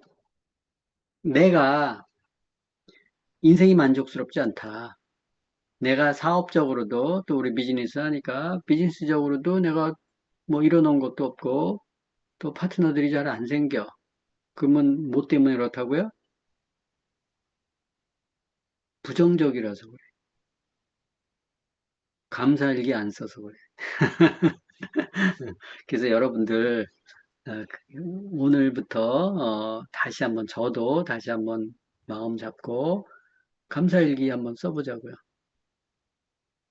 내가 인생이 만족스럽지 않다. 내가 사업적으로도, 또 우리 비즈니스 하니까 비즈니스적으로도 내가 뭐 이뤄놓은 것도 없고 또 파트너들이 잘 안 생겨. 그러면 뭐 때문에 그렇다고요? 부정적이라서 그래. 감사일기 안 써서 그래. 그래서 여러분들 오늘부터 다시 한번, 저도 다시 한번 마음 잡고 감사일기 한번 써보자고요.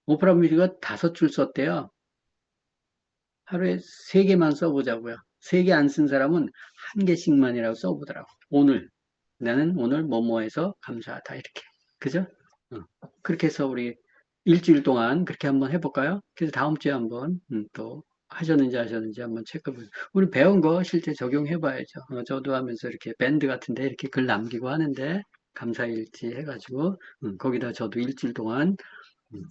오프라 윈프리가 5줄 썼대요. 하루에 3개만 써보자고요. 3개 안 쓴 사람은 1개씩만이라고 써보더라고. 오늘 나는 오늘 뭐뭐해서 감사하다, 이렇게. 그죠? 어. 그렇게 해서 우리 일주일 동안 그렇게 한번 해볼까요? 그래서 다음 주에 한번 또 하셨는지 한번 체크해보세요. 우리 배운 거 실제 적용해봐야죠. 저도 하면서 이렇게 밴드 같은데 이렇게 글 남기고 하는데 감사일지 해가지고 거기다 저도 일주일 동안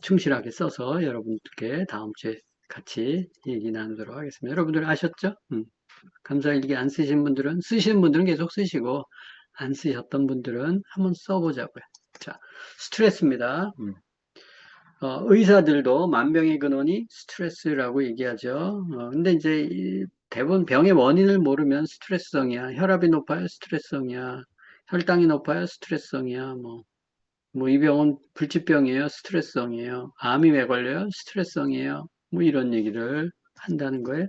충실하게 써서 여러분들께 다음 주에 같이 얘기 나누도록 하겠습니다. 여러분들 아셨죠? 감사일기 안 쓰신 분들은, 쓰시는 분들은 계속 쓰시고 안 쓰셨던 분들은 한번 써보자고요. 자, 스트레스입니다. 의사들도 만병의 근원이 스트레스라고 얘기하죠. 근데 이제 대부분 병의 원인을 모르면 스트레스성이야. 혈압이 높아요, 스트레스성이야. 혈당이 높아요, 스트레스성이야. 뭐 이 병은 불치병이에요, 스트레스성이에요. 암이 왜 걸려요? 스트레스성이에요. 뭐 이런 얘기를 한다는 거예요.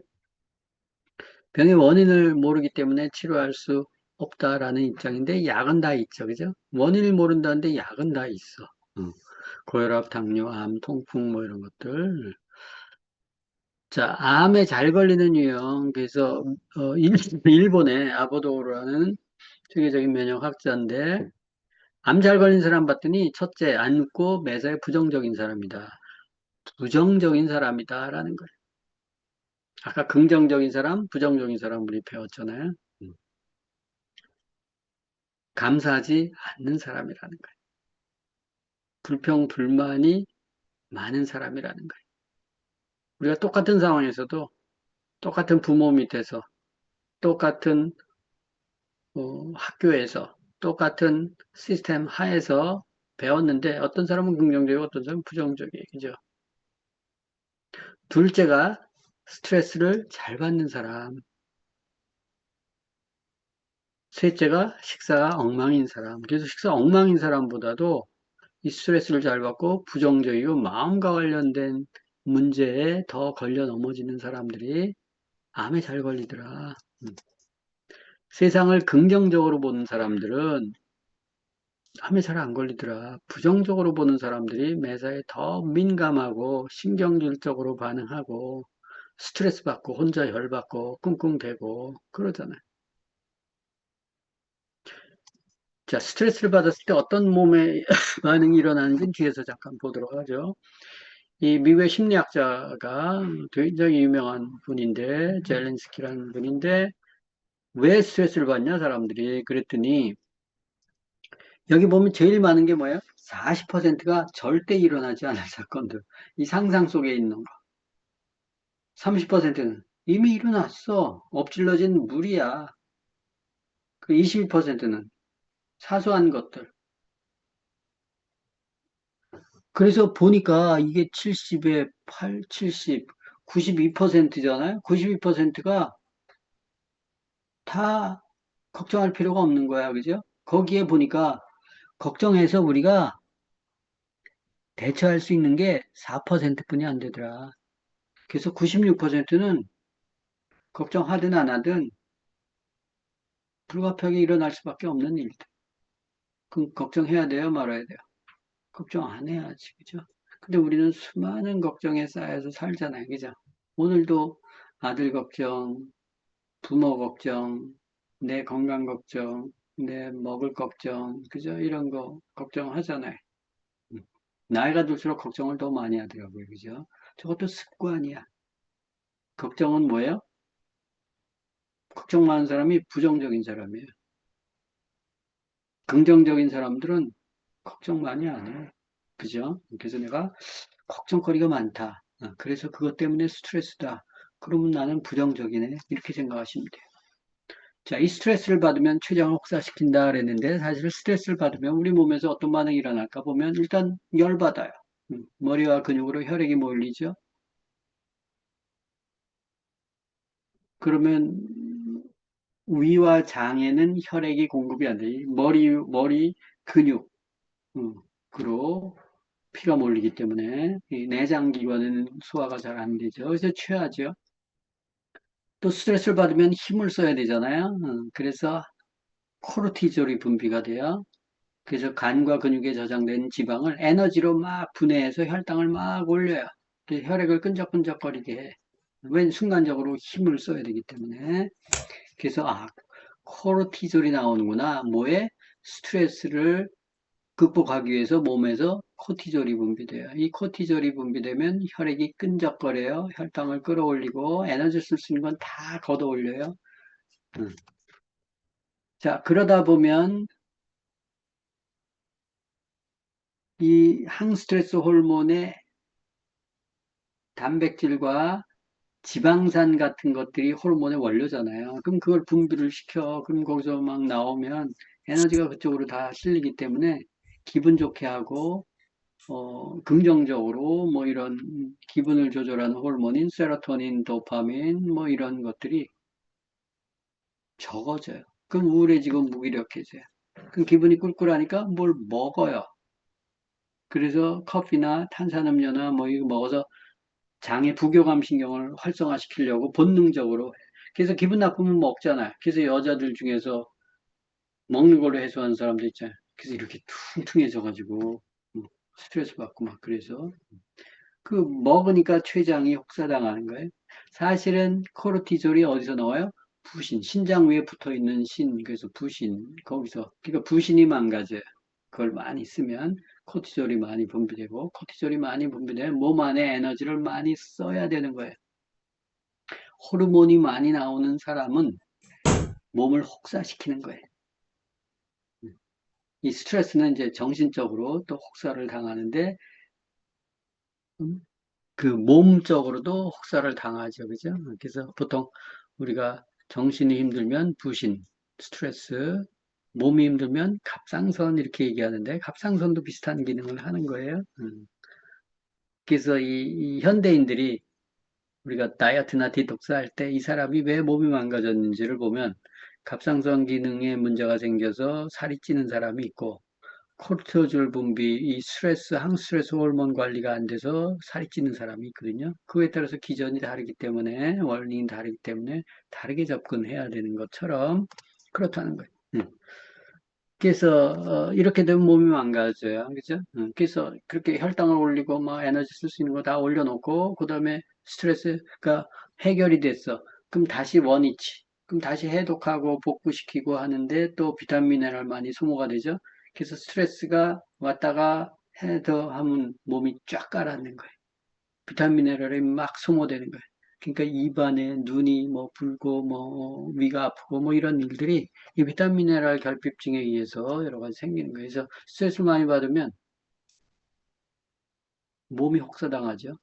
병의 원인을 모르기 때문에 치료할 수 없다라는 입장인데 약은 다 있죠, 그죠? 원인을 모른다는데 약은 다 있어. 고혈압, 당뇨, 암, 통풍 뭐 이런 것들. 자, 암에 잘 걸리는 유형. 그래서 일본의 아보도라는 세계적인 면역학자인데 암 잘 걸린 사람 봤더니 첫째, 안고 매사에 부정적인 사람이다. 부정적인 사람이다라는 거예요. 아까 긍정적인 사람, 부정적인 사람 우리 배웠잖아요. 음. 감사하지 않는 사람이라는 거예요. 불평, 불만이 많은 사람이라는 거예요. 우리가 똑같은 상황에서도 똑같은 부모 밑에서 똑같은 학교에서 똑같은 시스템 하에서 배웠는데 어떤 사람은 긍정적이고 어떤 사람은 부정적이에요. 그죠? 둘째가 스트레스를 잘 받는 사람. 셋째가 식사가 엉망인 사람. 그래서 식사 엉망인 사람보다도 이 스트레스를 잘 받고 부정적이고 마음과 관련된 문제에 더 걸려 넘어지는 사람들이 암에 잘 걸리더라. 세상을 긍정적으로 보는 사람들은 암에 잘 안 걸리더라. 부정적으로 보는 사람들이 매사에 더 민감하고 신경질적으로 반응하고 스트레스 받고 혼자 열받고 끙끙대고 그러잖아요. 자, 스트레스를 받았을 때 어떤 몸의 반응이 일어나는지 뒤에서 잠깐 보도록 하죠. 이 미국의 심리학자가 굉장히 유명한 분인데, 젤린스키라는 분인데, 왜 스트레스를 받냐, 사람들이. 그랬더니, 여기 보면 제일 많은 게 뭐예요? 40%가 절대 일어나지 않을 사건들. 이 상상 속에 있는 거. 30%는 이미 일어났어. 엎질러진 물이야. 그 21%는 사소한 것들. 그래서 보니까 이게 70에 8, 70, 92%잖아요. 92%가 다 걱정할 필요가 없는 거야. 그죠? 거기에 보니까 걱정해서 우리가 대처할 수 있는 게 4%뿐이 안 되더라. 그래서 96%는 걱정하든 안 하든 불가피하게 일어날 수밖에 없는 일들. 그럼 걱정해야 돼요, 말아야 돼요? 걱정 안 해야지, 그죠? 근데 우리는 수많은 걱정에 쌓여서 살잖아요, 그죠? 오늘도 아들 걱정, 부모 걱정, 내 건강 걱정, 내 먹을 걱정, 그죠? 이런 거 걱정하잖아요. 음. 나이가 들수록 걱정을 더 많이 하더라고요, 그죠? 저것도 습관이야. 걱정은 뭐예요? 걱정 많은 사람이 부정적인 사람이에요. 긍정적인 사람들은 걱정 많이 안 해요. 그죠? 그래서 내가 걱정거리가 많다. 그래서 그것 때문에 스트레스다. 그러면 나는 부정적이네. 이렇게 생각하시면 돼요. 자, 이 스트레스를 받으면 췌장을 혹사시킨다 그랬는데 사실 스트레스를 받으면 우리 몸에서 어떤 반응이 일어날까 보면 일단 열받아요. 머리와 근육으로 혈액이 몰리죠. 그러면 위와 장에는 혈액이 공급이 안 돼. 머리 근육, 그로 피가 몰리기 때문에 이 내장 기관은 소화가 잘 안 되죠. 그래서 취하죠. 또 스트레스를 받으면 힘을 써야 되잖아요. 그래서 코르티졸이 분비가 돼요. 그래서 간과 근육에 저장된 지방을 에너지로 막 분해해서 혈당을 막 올려요. 혈액을 끈적끈적거리게 해. 웬 순간적으로 힘을 써야 되기 때문에. 그래서 코르티졸이 나오는구나. 뭐에? 스트레스를 극복하기 위해서 몸에서 코티졸이 분비돼요. 이 코티졸이 분비되면 혈액이 끈적거려요. 혈당을 끌어올리고 에너지 쓸 수 있는 건 다 걷어올려요. 음. 자, 그러다 보면 이 항스트레스 호르몬의 단백질과 지방산 같은 것들이 호르몬의 원료잖아요. 그럼 그걸 분비를 시켜. 그럼 거기서 막 나오면 에너지가 그쪽으로 다 실리기 때문에 기분 좋게 하고 긍정적으로 뭐 이런 기분을 조절하는 호르몬인 세로토닌, 도파민 뭐 이런 것들이 적어져요. 그럼 우울해지고 무기력해져요. 그럼 기분이 꿀꿀하니까 뭘 먹어요. 그래서 커피나 탄산음료나 뭐 이거 먹어서 장의 부교감 신경을 활성화시키려고 본능적으로 해. 그래서 기분 나쁘면 먹잖아요. 그래서 여자들 중에서 먹는 걸로 해소하는 사람도 있잖아요. 그래서 이렇게 퉁퉁해져가지고 스트레스 받고 막 그래서 그 먹으니까 췌장이 혹사당하는 거예요. 사실은 코르티졸이 어디서 나와요? 부신, 신장 위에 붙어 있는 신, 그래서 부신, 거기서, 그러니까 부신이 망가져요. 그걸 많이 쓰면 코티졸이 많이 분비되고, 코티졸이 많이 분비되면 몸 안에 에너지를 많이 써야 되는 거예요. 호르몬이 많이 나오는 사람은 몸을 혹사시키는 거예요. 이 스트레스는 이제 정신적으로 또 혹사를 당하는데, 음, 그 몸적으로도 혹사를 당하죠. 그죠? 그래서 보통 우리가 정신이 힘들면 부신, 스트레스, 몸이 힘들면 갑상선 이렇게 얘기하는데 갑상선도 비슷한 기능을 하는 거예요. 그래서 이 현대인들이 우리가 다이어트나 디톡스 할 때 이 사람이 왜 몸이 망가졌는지를 보면 갑상선 기능에 문제가 생겨서 살이 찌는 사람이 있고 코르티졸 분비, 이 스트레스, 항스트레스 호르몬 관리가 안 돼서 살이 찌는 사람이 있거든요. 그에 따라서 기전이 다르기 때문에, 원인이 다르기 때문에 다르게 접근해야 되는 것처럼 그렇다는 거예요. 그래서 이렇게 되면 몸이 망가져요. 그죠? 그래서 그렇게 혈당을 올리고 막 에너지 쓸 수 있는 거 다 올려놓고 그다음에 스트레스가 해결이 됐어. 그럼 다시 원위치. 그럼 다시 해독하고 복구시키고 하는데 또 비타민 미네랄 많이 소모가 되죠. 그래서 스트레스가 왔다가 더 하면 몸이 쫙 가라앉는 거예요. 비타민 미네랄이 막 소모되는 거예요. 그러니까 입안에 눈이 뭐 붉고 뭐 위가 아프고 뭐 이런 일들이 이 비타민 미네랄 결핍증에 의해서 여러 가지 생기는 거예요. 그래서 스트레스를 많이 받으면 몸이 혹사당하죠.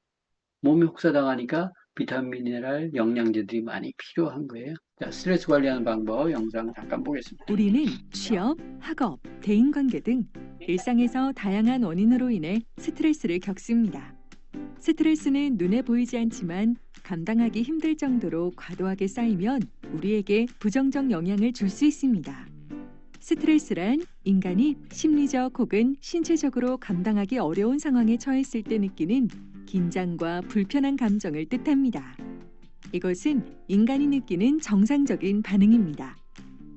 몸이 혹사당하니까 비타민 미네랄 영양제들이 많이 필요한 거예요. 자, 스트레스 관리하는 방법 영상 잠깐 보겠습니다. 우리는 취업, 학업, 대인관계 등 일상에서 다양한 원인으로 인해 스트레스를 겪습니다. 스트레스는 눈에 보이지 않지만 감당하기 힘들 정도로 과도하게 쌓이면 우리에게 부정적 영향을 줄 수 있습니다. 스트레스란 인간이 심리적 혹은 신체적으로 감당하기 어려운 상황에 처했을 때 느끼는 긴장과 불편한 감정을 뜻합니다. 이것은 인간이 느끼는 정상적인 반응입니다.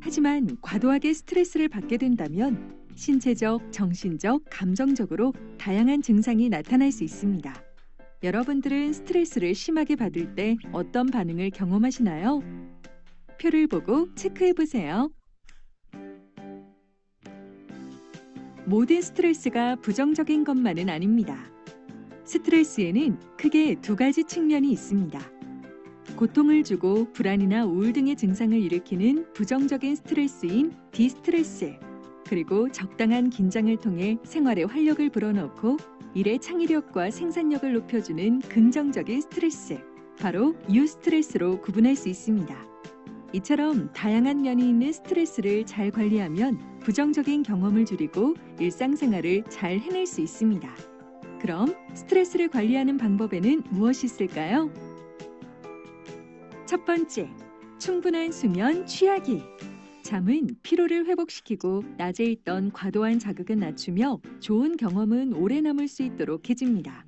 하지만 과도하게 스트레스를 받게 된다면 신체적, 정신적, 감정적으로 다양한 증상이 나타날 수 있습니다. 여러분들은 스트레스를 심하게 받을 때 어떤 반응을 경험하시나요? 표를 보고 체크해 보세요. 모든 스트레스가 부정적인 것만은 아닙니다. 스트레스에는 크게 두 가지 측면이 있습니다. 고통을 주고 불안이나 우울 등의 증상을 일으키는 부정적인 스트레스인 디스트레스, 그리고 적당한 긴장을 통해 생활에 활력을 불어넣고 일의 창의력과 생산력을 높여주는 긍정적인 스트레스, 바로 유스트레스로 구분할 수 있습니다. 이처럼 다양한 면이 있는 스트레스를 잘 관리하면 부정적인 경험을 줄이고 일상생활을 잘 해낼 수 있습니다. 그럼 스트레스를 관리하는 방법에는 무엇이 있을까요? 첫 번째, 충분한 수면 취하기. 잠은 피로를 회복시키고 낮에 있던 과도한 자극은 낮추며 좋은 경험은 오래 남을 수 있도록 해줍니다.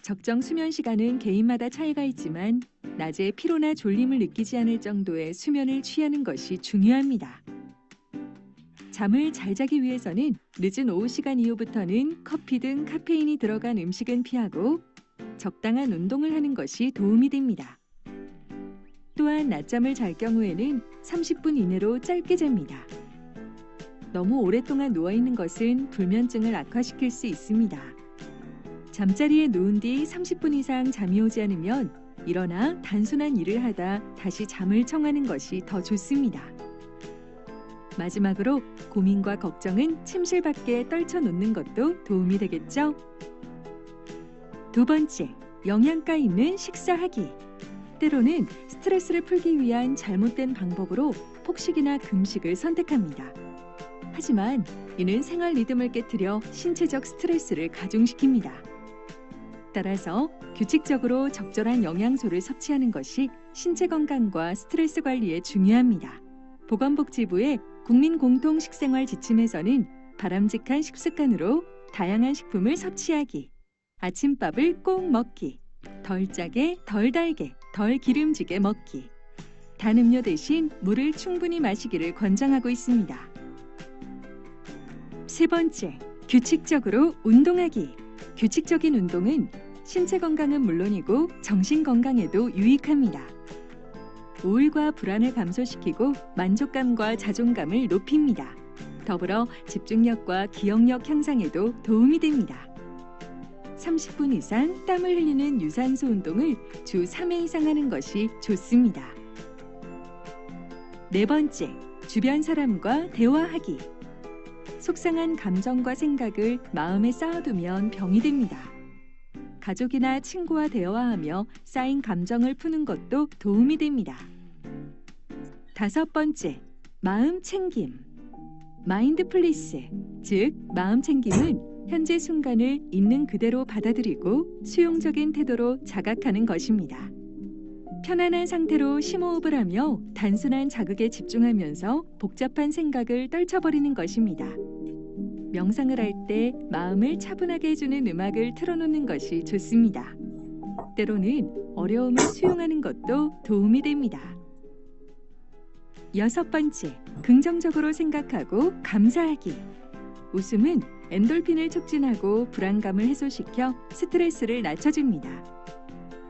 적정 수면 시간은 개인마다 차이가 있지만 낮에 피로나 졸림을 느끼지 않을 정도의 수면을 취하는 것이 중요합니다. 잠을 잘 자기 위해서는 늦은 오후 시간 이후부터는 커피 등 카페인이 들어간 음식은 피하고 적당한 운동을 하는 것이 도움이 됩니다. 또한 낮잠을 잘 경우에는 30분 이내로 짧게 잡니다. 너무 오랫동안 누워있는 것은 불면증을 악화시킬 수 있습니다. 잠자리에 누운 뒤 30분 이상 잠이 오지 않으면 일어나 단순한 일을 하다 다시 잠을 청하는 것이 더 좋습니다. 마지막으로 고민과 걱정은 침실 밖에 떨쳐놓는 것도 도움이 되겠죠? 두 번째, 영양가 있는 식사하기. 때로는 스트레스를 풀기 위한 잘못된 방법으로 폭식이나 금식을 선택합니다. 하지만 이는 생활 리듬을 깨트려 신체적 스트레스를 가중시킵니다. 따라서 규칙적으로 적절한 영양소를 섭취하는 것이 신체 건강과 스트레스 관리에 중요합니다. 보건복지부의 국민공통식생활 지침에서는 바람직한 식습관으로 다양한 식품을 섭취하기, 아침밥을 꼭 먹기, 덜 짜게, 덜 달게, 덜 기름지게 먹기, 단 음료 대신 물을 충분히 마시기를 권장하고 있습니다. 세 번째, 규칙적으로 운동하기. 규칙적인 운동은 신체 건강은 물론이고 정신 건강에도 유익합니다. 우울과 불안을 감소시키고 만족감과 자존감을 높입니다. 더불어 집중력과 기억력 향상에도 도움이 됩니다. 30분 이상 땀을 흘리는 유산소 운동을 주 3회 이상 하는 것이 좋습니다. 네 번째, 주변 사람과 대화하기. 속상한 감정과 생각을 마음에 쌓아두면 병이 됩니다. 가족이나 친구와 대화하며 쌓인 감정을 푸는 것도 도움이 됩니다. 다섯 번째, 마음 챙김. 마인드풀리스, 즉 마음 챙김은 현재 순간을 있는 그대로 받아들이고 수용적인 태도로 자각하는 것입니다. 편안한 상태로 심호흡을 하며 단순한 자극에 집중하면서 복잡한 생각을 떨쳐버리는 것입니다. 명상을 할 때 마음을 차분하게 해주는 음악을 틀어놓는 것이 좋습니다. 때로는 어려움을 수용하는 것도 도움이 됩니다. 여섯 번째, 긍정적으로 생각하고 감사하기. 웃음은 엔돌핀을 촉진하고 불안감을 해소시켜 스트레스를 낮춰줍니다.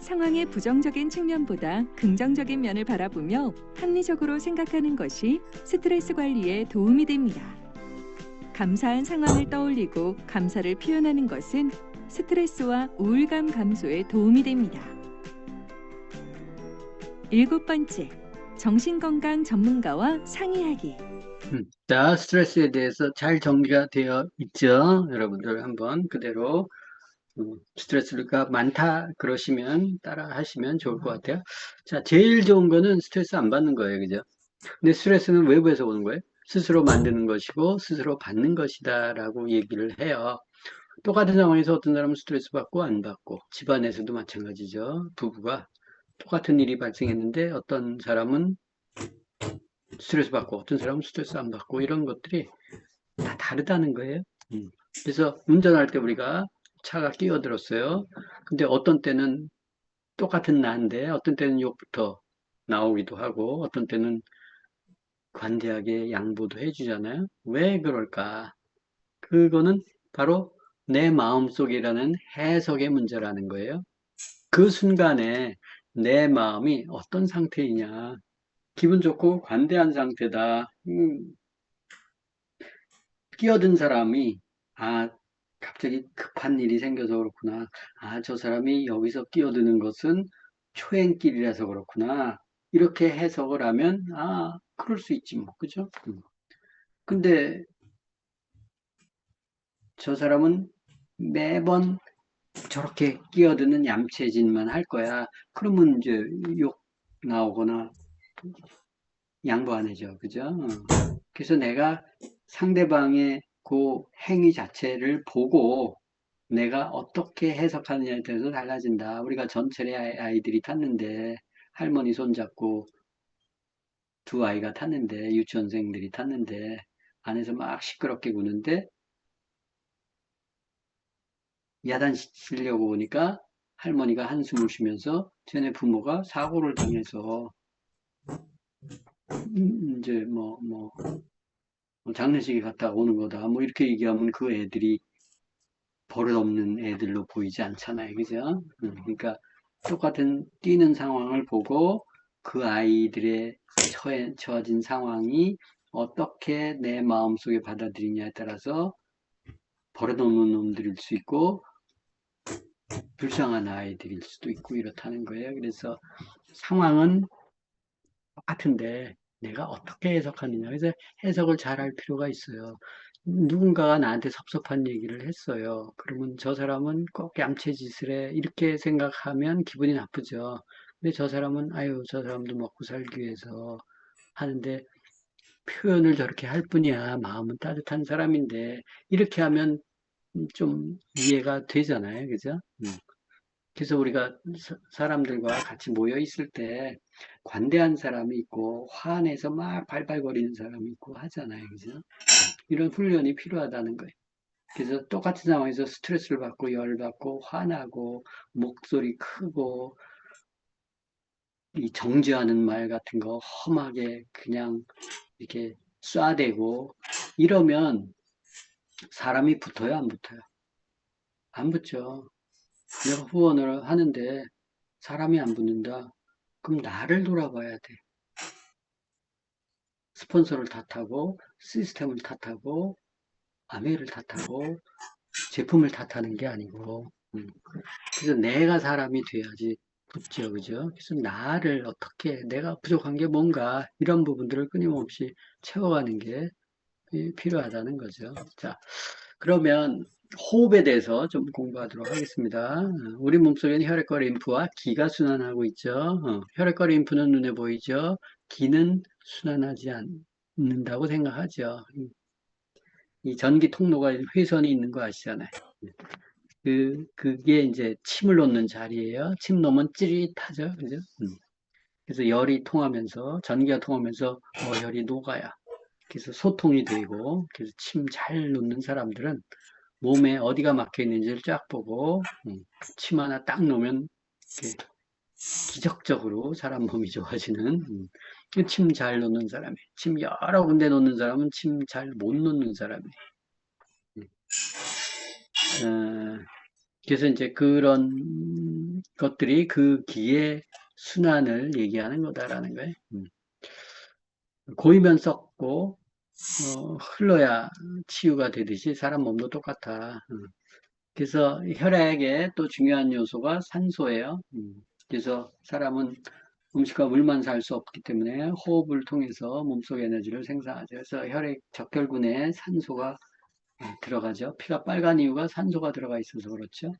상황의 부정적인 측면보다 긍정적인 면을 바라보며 합리적으로 생각하는 것이 스트레스 관리에 도움이 됩니다. 감사한 상황을 떠올리고 감사를 표현하는 것은 스트레스와 우울감 감소에 도움이 됩니다. 일곱 번째, 정신건강 전문가와 상의하기. 자, 스트레스에 대해서 잘 정리가 되어 있죠? 여러분들 한번 그대로 스트레스가 많다 그러시면 따라 하시면 좋을 것 같아요. 자, 제일 좋은 거는 스트레스 안 받는 거예요. 그죠? 근데 스트레스는 외부에서 오는 거예요. 스스로 만드는 것이고 스스로 받는 것이다 라고 얘기를 해요. 똑같은 상황에서 어떤 사람은 스트레스 받고 안 받고, 집안에서도 마찬가지죠. 부부가 똑같은 일이 발생했는데 어떤 사람은 스트레스 받고 어떤 사람은 스트레스 안 받고 이런 것들이 다 다르다는 거예요. 그래서 운전할 때 우리가 차가 끼어들었어요. 근데 어떤 때는 똑같은 나인데 어떤 때는 욕부터 나오기도 하고 어떤 때는 관대하게 양보도 해주잖아요. 왜 그럴까? 그거는 바로 내 마음속이라는 해석의 문제라는 거예요. 그 순간에 내 마음이 어떤 상태이냐. 기분 좋고 관대한 상태다. 끼어든 사람이, 아, 갑자기 급한 일이 생겨서 그렇구나. 아, 저 사람이 여기서 끼어드는 것은 초행길이라서 그렇구나. 이렇게 해석을 하면, 아, 그럴 수 있지, 뭐. 그죠? 근데 저 사람은 매번 저렇게 끼어드는 얌체짓만 할 거야. 그러면 이제 욕 나오거나 양보 안 해줘. 그죠? 그래서 내가 상대방의 그 행위 자체를 보고 내가 어떻게 해석하느냐에 따라서 달라진다. 우리가 전철에 아이들이 탔는데 할머니 손잡고 두 아이가 탔는데 유치원생들이 탔는데 안에서 막 시끄럽게 구는데 야단치려고 오니까 할머니가 한숨을 쉬면서 쟤네 부모가 사고를 당해서 이제 장례식에 갔다 오는 거다. 뭐 이렇게 얘기하면 그 애들이 버릇없는 애들로 보이지 않잖아요. 그죠? 그러니까 똑같은 뛰는 상황을 보고 그 아이들의 처해진 상황이 어떻게 내 마음속에 받아들이냐에 따라서 버릇없는 놈들일 수 있고 불쌍한 아이들일 수도 있고 이렇다는 거예요. 그래서 상황은 똑같은데 내가 어떻게 해석하느냐. 그래서 해석을 잘 할 필요가 있어요. 누군가가 나한테 섭섭한 얘기를 했어요. 그러면 저 사람은 꼭 얌체짓을 해. 이렇게 생각하면 기분이 나쁘죠. 근데 저 사람은, 아유, 저 사람도 먹고 살기 위해서 하는데 표현을 저렇게 할 뿐이야. 마음은 따뜻한 사람인데. 이렇게 하면 좀 이해가 되잖아요. 그죠? 그래서 우리가 사람들과 같이 모여 있을 때 관대한 사람이 있고 화내서 막 발발거리는 사람이 있고 하잖아요. 그죠? 이런 훈련이 필요하다는 거예요. 그래서 똑같은 상황에서 스트레스를 받고 열받고 화나고 목소리 크고 이 정죄하는 말 같은 거 험하게 그냥 이렇게 쏴대고 이러면 사람이 붙어요, 안 붙어요? 안 붙죠. 내가 후원을 하는데 사람이 안 붙는다. 그럼 나를 돌아봐야 돼. 스폰서를 탓하고 시스템을 탓하고 아메를 탓하고 제품을 탓하는 게 아니고 그래서 내가 사람이 돼야지 붙죠. 그죠? 그래서 나를 어떻게 내가 부족한 게 뭔가 이런 부분들을 끊임없이 채워가는 게 필요하다는 거죠. 자, 그러면 호흡에 대해서 좀 공부하도록 하겠습니다. 우리 몸속에는 혈액과 림프와 기가 순환하고 있죠. 혈액과 림프는 눈에 보이죠. 기는 순환하지 않는다고 생각하죠. 이 전기 통로가 회선이 있는 거 아시잖아요. 그게 이제 침을 놓는 자리예요. 침 놓으면 찌릿하죠. 그죠? 그래서 열이 통하면서, 전기가 통하면서 혈이 녹아요. 그래서 소통이 되고, 그래서 침 잘 놓는 사람들은 몸에 어디가 막혀 있는지를 쫙 보고, 침 하나 딱 놓으면, 기적적으로 사람 몸이 좋아지는, 침 잘 놓는 사람이. 침 여러 군데 놓는 사람은 침 잘 못 놓는 사람이. 어, 그래서 이제 그런 것들이 그 기의 순환을 얘기하는 거다라는 거예요. 고이면 썩고 흘러야 치유가 되듯이 사람 몸도 똑같아. 그래서 혈액의 또 중요한 요소가 산소예요. 그래서 사람은 음식과 물만 살 수 없기 때문에 호흡을 통해서 몸속 에너지를 생산하죠. 그래서 혈액 적혈군에 산소가 들어가죠. 피가 빨간 이유가 산소가 들어가 있어서 그렇죠.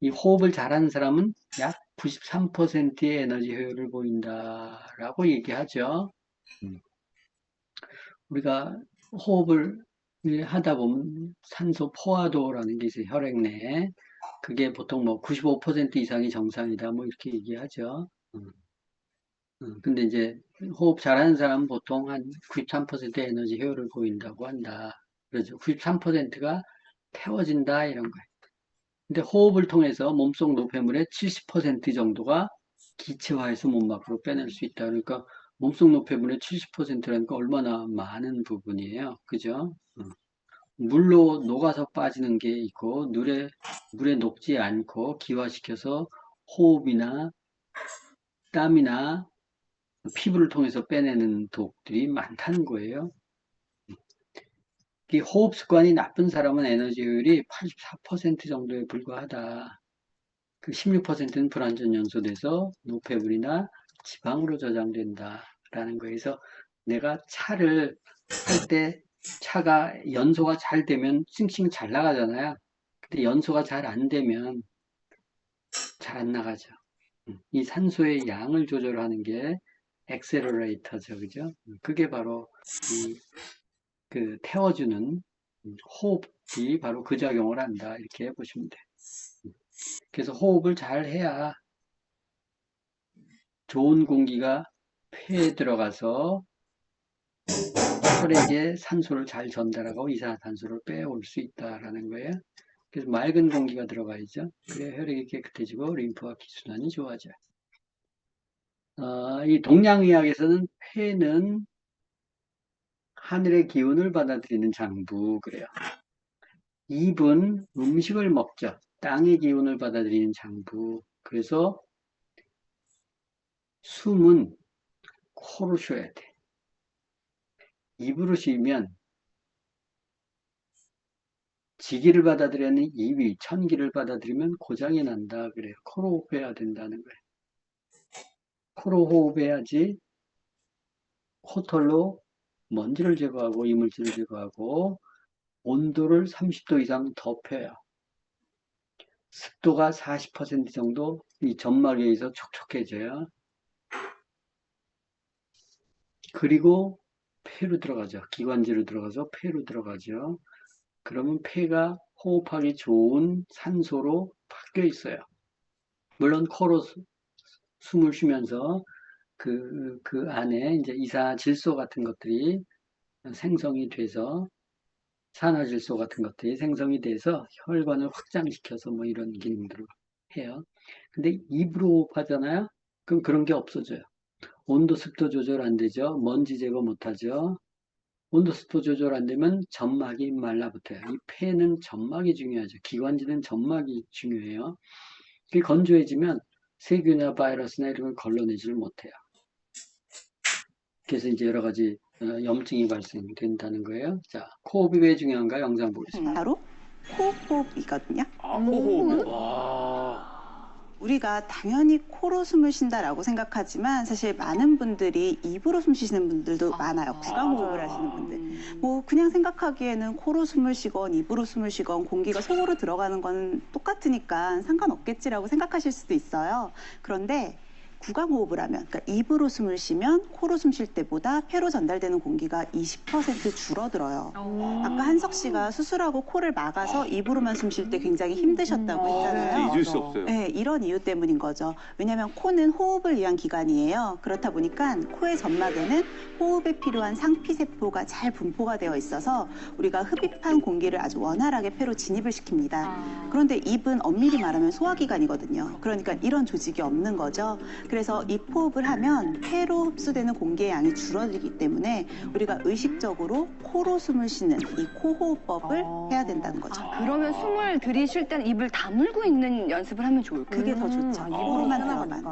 이 호흡을 잘하는 사람은 약 93%의 에너지 효율을 보인다라고 얘기하죠. 우리가 호흡을 하다 보면 산소 포화도라는 게 있어요. 혈액 내에. 그게 보통 뭐 95% 이상이 정상이다. 뭐 이렇게 얘기하죠. 근데 이제 호흡 잘하는 사람은 보통 한 93% 에너지 효율을 보인다고 한다. 그렇죠. 93%가 태워진다 이런 거예요. 근데 호흡을 통해서 몸속 노폐물의 70% 정도가 기체화해서 몸 밖으로 빼낼 수 있다. 그러니까 몸속 노폐물의 70%라니까 얼마나 많은 부분이에요. 그죠? 물로 녹아서 빠지는 게 있고, 물에 녹지 않고 기화시켜서 호흡이나 땀이나 피부를 통해서 빼내는 독들이 많다는 거예요. 이 호흡 습관이 나쁜 사람은 에너지 효율이 84% 정도에 불과하다. 그 16%는 불완전 연소돼서 노폐물이나 지방으로 저장된다라는 거예요. 그래서 내가 차를 할 때 차가 연소가 잘 되면 싱싱 잘 나가잖아요. 근데 연소가 잘 안 되면 잘 안 나가죠. 이 산소의 양을 조절하는 게 엑셀러레이터죠. 그죠? 그게 바로 그 태워주는 호흡이 바로 그 작용을 한다. 이렇게 보시면 돼요. 그래서 호흡을 잘 해야 좋은 공기가 폐에 들어가서 혈액에 산소를 잘 전달하고 이산화탄소를 빼올 수 있다라는 거예요. 그래서 맑은 공기가 들어가야죠. 그래야 혈액이 깨끗해지고 림프와 기순환이 좋아져요. 이 동양의학에서는 폐는 하늘의 기운을 받아들이는 장부 그래요. 입은 음식을 먹죠. 땅의 기운을 받아들이는 장부. 그래서 숨은 코로 쉬어야 돼. 입으로 쉬면 지기를 받아들이는 입이 천기를 받아들이면 고장이 난다 그래요. 코로 호흡해야 된다는 거예요. 코로 호흡해야지 코털로 먼지를 제거하고 이물질을 제거하고 온도를 30도 이상 더 펴요. 습도가 40% 정도 이 점막에 의해서 촉촉해져요. 그리고 폐로 들어가죠. 기관지로 들어가서 폐로 들어가죠. 그러면 폐가 호흡하기 좋은 산소로 바뀌어 있어요. 물론 코로 숨을 쉬면서 그 안에 이제 이산질소 같은 것들이 생성이 돼서 산화질소 같은 것들이 생성이 돼서 혈관을 확장시켜서 뭐 이런 기능들을 해요. 근데 입으로 호흡하잖아요. 그럼 그런 게 없어져요. 온도 습도 조절 안 되죠. 먼지 제거 못 하죠. 온도 습도 조절 안 되면 점막이 말라붙어요. 이 폐는 점막이 중요하죠. 기관지는 점막이 중요해요. 그게 건조해지면 세균이나 바이러스나 이런 걸 걸러내지를 못해요. 그래서 이제 여러 가지 염증이 발생된다는 거예요. 자, 코호흡이 왜 중요한가 영상 보겠습니다. 바로 코호흡이거든요. 호흡? 와. 우리가 당연히 코로 숨을 쉰다라고 생각하지만 사실 많은 분들이 입으로 숨 쉬시는 분들도 많아요. 구강호흡을 하시는 분들. 뭐 그냥 생각하기에는 코로 숨을 쉬건 입으로 숨을 쉬건 공기가 속으로 들어가는 건 똑같으니까 상관없겠지라고 생각하실 수도 있어요. 그런데 구강호흡을 하면, 그러니까 입으로 숨을 쉬면 코로 숨 쉴 때보다 폐로 전달되는 공기가 20% 줄어들어요. 아까 한석 씨가 수술하고 코를 막아서 입으로만 숨 쉴 때 굉장히 힘드셨다고 했잖아요. 잊을 수 없어요. 네, 이런 이유 때문인 거죠. 왜냐하면 코는 호흡을 위한 기관이에요. 그렇다 보니까 코의 점막에는 호흡에 필요한 상피세포가 잘 분포가 되어 있어서 우리가 흡입한 공기를 아주 원활하게 폐로 진입을 시킵니다. 그런데 입은 엄밀히 말하면 소화기관이거든요. 그러니까 이런 조직이 없는 거죠. 그래서 입 호흡을 하면 폐로 흡수되는 공기의 양이 줄어들기 때문에 우리가 의식적으로 코로 숨을 쉬는 이 코호흡법을 해야 된다는 거죠. 그러면 숨을 들이쉴 때는 입을 다물고 있는 연습을 하면 좋을까요? 그게 더 좋죠. 입으로만 들어가는.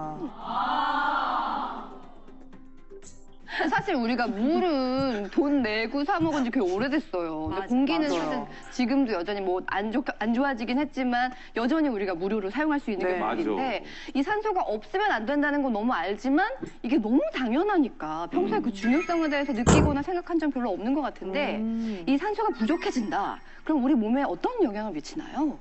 사실 우리가 물은 돈 내고 사 먹은 지 꽤 오래됐어요. 근데 공기는 사실 지금도 여전히 뭐 안 좋아지긴 했지만 여전히 우리가 무료로 사용할 수 있는 게 물인데 이 산소가 없으면 안 된다는 건 너무 알지만 이게 너무 당연하니까 평소에 그 중요성에 대해서 느끼거나 생각한 점 별로 없는 것 같은데 이 산소가 부족해진다. 그럼 우리 몸에 어떤 영향을 미치나요?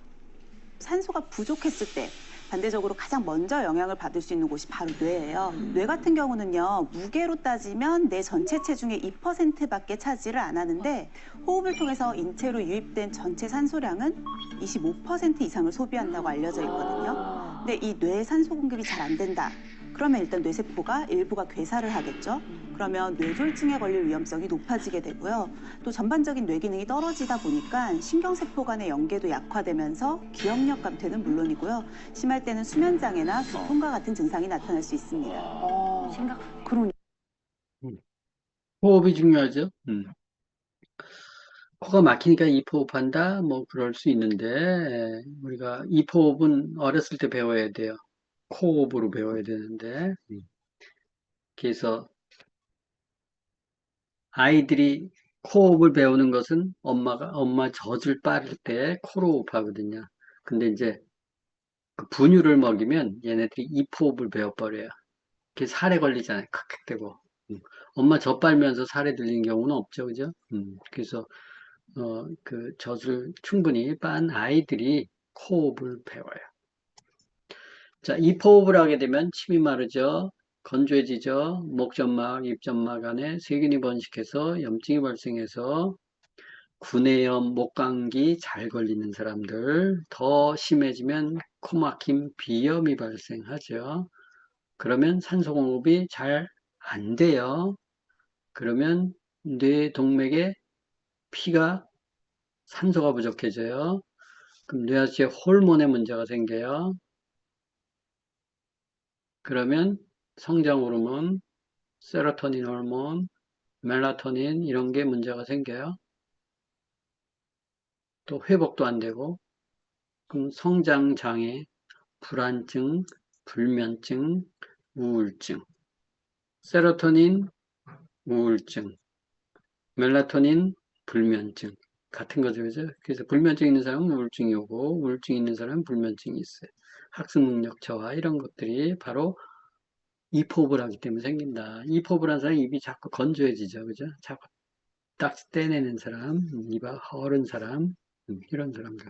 산소가 부족했을 때 반대적으로 가장 먼저 영향을 받을 수 있는 곳이 바로 뇌예요. 뇌 같은 경우는요, 무게로 따지면 내 전체 체중의 2%밖에 차지를 안 하는데 호흡을 통해서 인체로 유입된 전체 산소량은 25% 이상을 소비한다고 알려져 있거든요. 근데 이 뇌에 산소 공급이 잘 안 된다. 그러면 일단 뇌세포가 일부가 괴사를 하겠죠. 그러면 뇌졸중에 걸릴 위험성이 높아지게 되고요. 또 전반적인 뇌 기능이 떨어지다 보니까 신경세포 간의 연계도 약화되면서 기억력 감퇴는 물론이고요. 심할 때는 수면장애나 두통과 같은 증상이 나타날 수 있습니다. 그러니. 호흡이 중요하죠. 코가 막히니까 이포흡한다? 뭐, 그럴 수 있는데, 우리가 이포흡은 어렸을 때 배워야 돼요. 코호흡으로 배워야 되는데, 그래서 아이들이 코호흡을 배우는 것은 엄마 젖을 빠를 때 코로 호흡하거든요. 근데 이제 그 분유를 먹이면 얘네들이 이포흡을 배워버려요. 그게 살에 걸리잖아요. 칵칵대고. 엄마 젖 빨면서 살에 들리는 경우는 없죠. 그죠? 그래서, 그 젖을 충분히 빤 아이들이 코호흡을 배워요. 자, 이포흡을 하게 되면 침이 마르죠. 건조해지죠. 목점막, 입점막 안에 세균이 번식해서 염증이 발생해서 구내염, 목감기 잘 걸리는 사람들, 더 심해지면 코막힘, 비염이 발생하죠. 그러면 산소공급이 잘 안 돼요. 그러면 뇌 동맥에 피가 산소가 부족해져요. 그럼 뇌하수의 호르몬에 문제가 생겨요. 그러면 성장 호르몬, 세로토닌 호르몬, 멜라토닌 이런 게 문제가 생겨요. 또 회복도 안 되고, 그럼 성장 장애, 불안증, 불면증, 우울증, 세로토닌, 우울증, 멜라토닌, 불면증 같은 거죠, 그죠? 그래서 불면증 있는 사람은 우울증이 오고 우울증 있는 사람은 불면증이 있어요. 학습 능력 저하 이런 것들이 바로 이포흡을 하기 때문에 생긴다. 이포흡을 한 사람은 입이 자꾸 건조해지죠, 그죠? 자꾸 딱 떼내는 사람, 입이 허른 사람, 이런 사람들.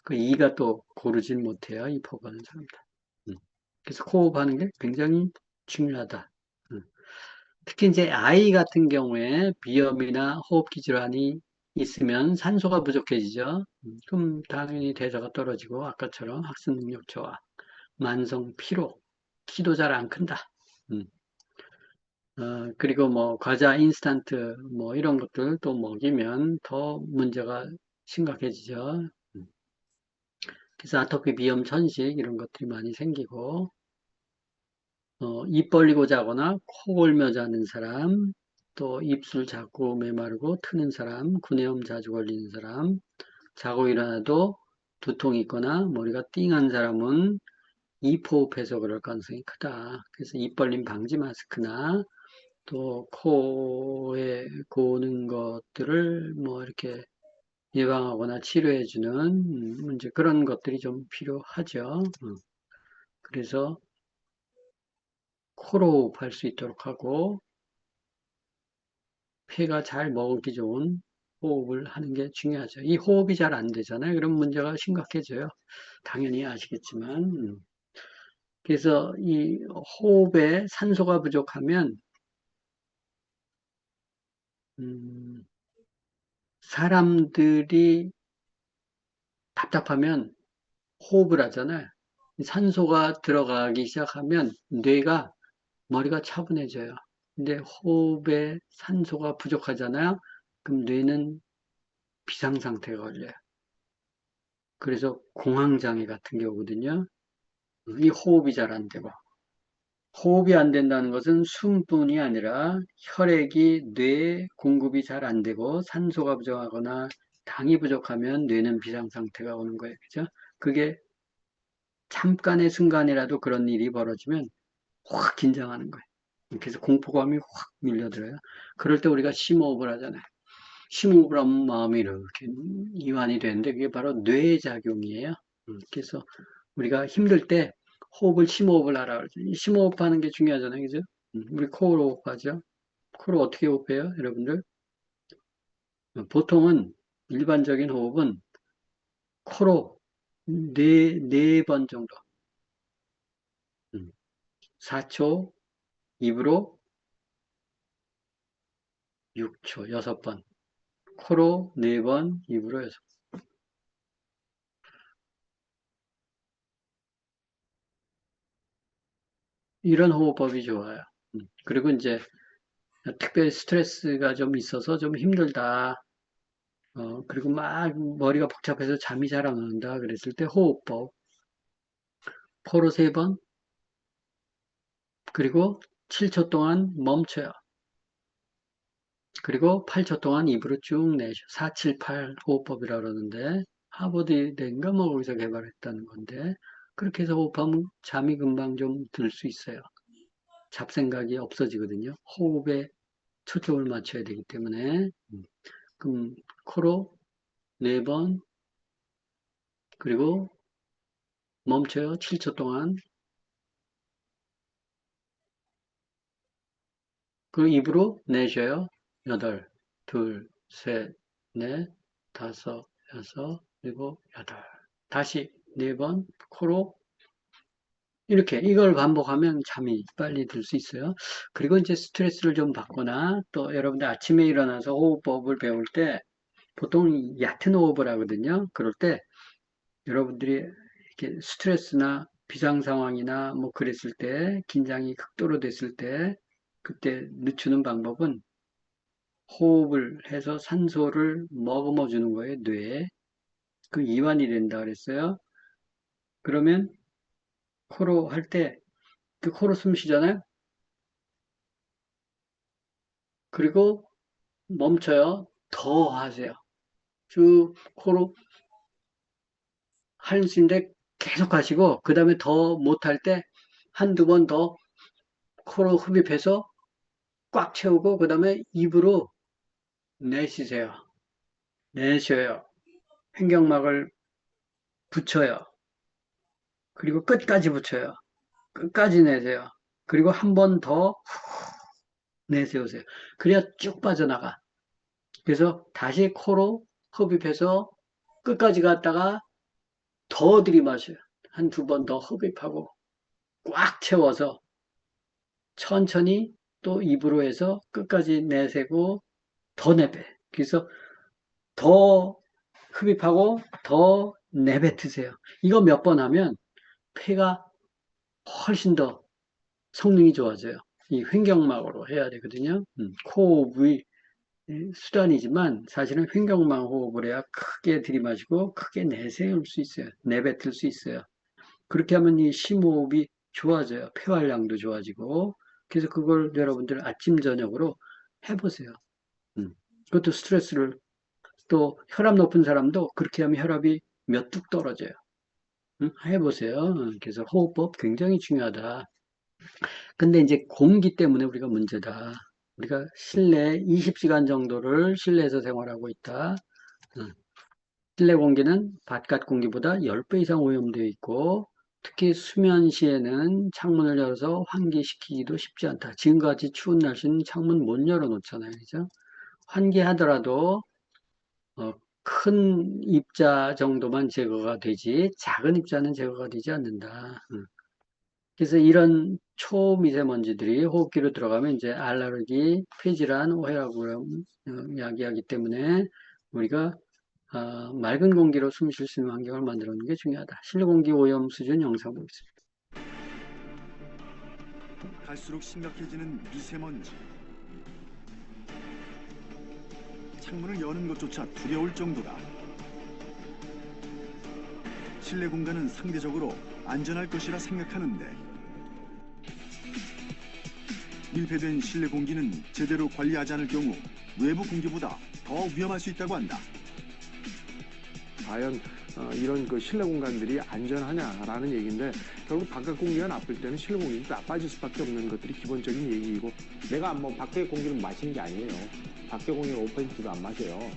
그 이가 또 고르진 못해요, 이포흡하는 사람들. 그래서 코호흡하는 게 굉장히 중요하다. 특히 이제 아이 같은 경우에 비염이나 호흡기 질환이 있으면 산소가 부족해지죠. 그럼 당연히 대사가 떨어지고 아까처럼 학습 능력 저하, 만성 피로, 키도 잘 안 큰다. 음. 그리고 뭐 과자, 인스턴트 뭐 이런 것들 또 먹이면 더 문제가 심각해지죠. 그래서 아토피, 비염, 천식 이런 것들이 많이 생기고 입 벌리고 자거나 코 골며 자는 사람, 또 입술 자꾸 메마르고 트는 사람, 구내염 자주 걸리는 사람, 자고 일어나도 두통이 있거나 머리가 띵한 사람은 이포흡해서 그럴 가능성이 크다. 그래서 입 벌림 방지 마스크나 또 코에 고는 것들을 뭐 이렇게 예방하거나 치료해주는 문제 그런 것들이 좀 필요하죠. 그래서 코로 호흡할 수 있도록 하고 폐가 잘 먹기 좋은 호흡을 하는 게 중요하죠. 이 호흡이 잘 안 되잖아요. 그럼 문제가 심각해져요. 당연히 아시겠지만. 그래서 이 호흡에 산소가 부족하면 사람들이 답답하면 호흡을 하잖아요. 산소가 들어가기 시작하면 뇌가 머리가 차분해져요. 근데 호흡에 산소가 부족하잖아요. 그럼 뇌는 비상 상태가 걸려요. 그래서 공황장애 같은 게 오거든요. 이 호흡이 잘 안 되고. 호흡이 안 된다는 것은 숨뿐이 아니라 혈액이 뇌에 공급이 잘 안 되고 산소가 부족하거나 당이 부족하면 뇌는 비상 상태가 오는 거예요. 그죠? 그게 잠깐의 순간이라도 그런 일이 벌어지면 확 긴장하는 거예요. 그래서 공포감이 확 밀려들어요. 그럴 때 우리가 심호흡을 하잖아요. 심호흡을 하면 마음이 이렇게 이완이 되는데 그게 바로 뇌작용이에요. 그래서 우리가 힘들 때 호흡을 심호흡을 하라 그러죠. 심호흡하는 게 중요하잖아요. 그죠? 우리 코로 호흡하죠. 코로 어떻게 호흡해요? 여러분들? 보통은 일반적인 호흡은 코로 네 번 정도. 4초, 입으로 6초, 6번. 코로 4번, 입으로 6번. 이런 호흡법이 좋아요. 그리고 이제 특별히 스트레스가 좀 있어서 좀 힘들다. 그리고 막 머리가 복잡해서 잠이 잘 안 온다. 그랬을 때 호흡법. 코로 3번, 그리고 7초 동안 멈춰요. 그리고 8초 동안 입으로 쭉 내쉬어. 4, 7, 8 호흡법이라고 그러는데, 하버드대인가 뭐 거기서 개발했다는 건데, 그렇게 해서 호흡하면 잠이 금방 좀 들 수 있어요. 잡생각이 없어지거든요. 호흡에 초점을 맞춰야 되기 때문에. 그럼 코로 4번, 그리고 멈춰요. 7초 동안. 그 입으로 내쉬어요. 8, 2, 셋, 넷, 5, 6, 7, 8. 다시 4번 코로 이렇게 이걸 반복하면 잠이 빨리 들 수 있어요. 그리고 이제 스트레스를 좀 받거나 또 여러분들 아침에 일어나서 호흡법을 배울 때 보통 얕은 호흡을 하거든요. 그럴 때 여러분들이 이렇게 스트레스나 비상 상황이나 뭐 그랬을 때 긴장이 극도로 됐을 때 그때 늦추는 방법은 호흡을 해서 산소를 머금어 주는 거예요, 뇌에. 그 이완이 된다 그랬어요. 그러면 코로 할 때, 그 코로 숨 쉬잖아요? 그리고 멈춰요. 더 하세요. 쭉 코로 할 수 있는데 계속 하시고, 그 다음에 더 못할 때 한두 번 더 코로 흡입해서 꽉 채우고, 그 다음에 입으로 내쉬세요. 내쉬어요. 횡격막을 붙여요. 그리고 끝까지 붙여요. 끝까지 내세요. 그리고 한 번 더 내세우세요. 그래야 쭉 빠져나가. 그래서 다시 코로 흡입해서 끝까지 갔다가 더 들이마셔요. 한 두 번 더 흡입하고 꽉 채워서 천천히 또 입으로 해서 끝까지 내세고 더 내배. 그래서 더 흡입하고 더 내뱉으세요. 이거 몇 번 하면 폐가 훨씬 더 성능이 좋아져요. 이 횡격막으로 해야 되거든요. 코호흡이 수단이지만 사실은 횡격막 호흡을 해야 크게 들이마시고 크게 내세울 수 있어요. 내뱉을 수 있어요. 그렇게 하면 이 심호흡이 좋아져요. 폐활량도 좋아지고. 그래서 그걸 여러분들 아침 저녁으로 해보세요. 그것도 스트레스를 또 혈압 높은 사람도 그렇게 하면 혈압이 몇 뚝 떨어져요. 해보세요. 그래서 호흡법 굉장히 중요하다. 근데 이제 공기 때문에 우리가 문제다. 우리가 실내 20시간 정도를 실내에서 생활하고 있다. 실내 공기는 바깥 공기보다 10배 이상 오염되어 있고 특히 수면 시에는 창문을 열어서 환기시키기도 쉽지 않다. 지금같이 추운 날씨는 창문 못 열어놓잖아요. 그죠? 환기하더라도 큰 입자 정도만 제거가 되지 작은 입자는 제거가 되지 않는다. 그래서 이런 초미세먼지들이 호흡기로 들어가면 이제 알레르기, 폐질환, 오해하고 야기하기 때문에 우리가 맑은 공기로 숨 쉴 수 있는 환경을 만들어 놓는 게 중요하다. 실내 공기 오염 수준 영상 보겠습니다. 갈수록 심각해지는 미세먼지. 창문을 여는 것조차 두려울 정도다. 실내 공간은 상대적으로 안전할 것이라 생각하는데 밀폐된 실내 공기는 제대로 관리하지 않을 경우 외부 공기보다 더 위험할 수 있다고 한다. 과연 이런 그 실내 공간들이 안전하냐라는 얘기인데 결국 바깥 공기가 나쁠 때는 실내 공기도 나빠질 수밖에 없는 것들이 기본적인 얘기이고 내가 뭐 밖에 공기를 마시는 게 아니에요. 밖에 공기는 5%도 안 마셔요.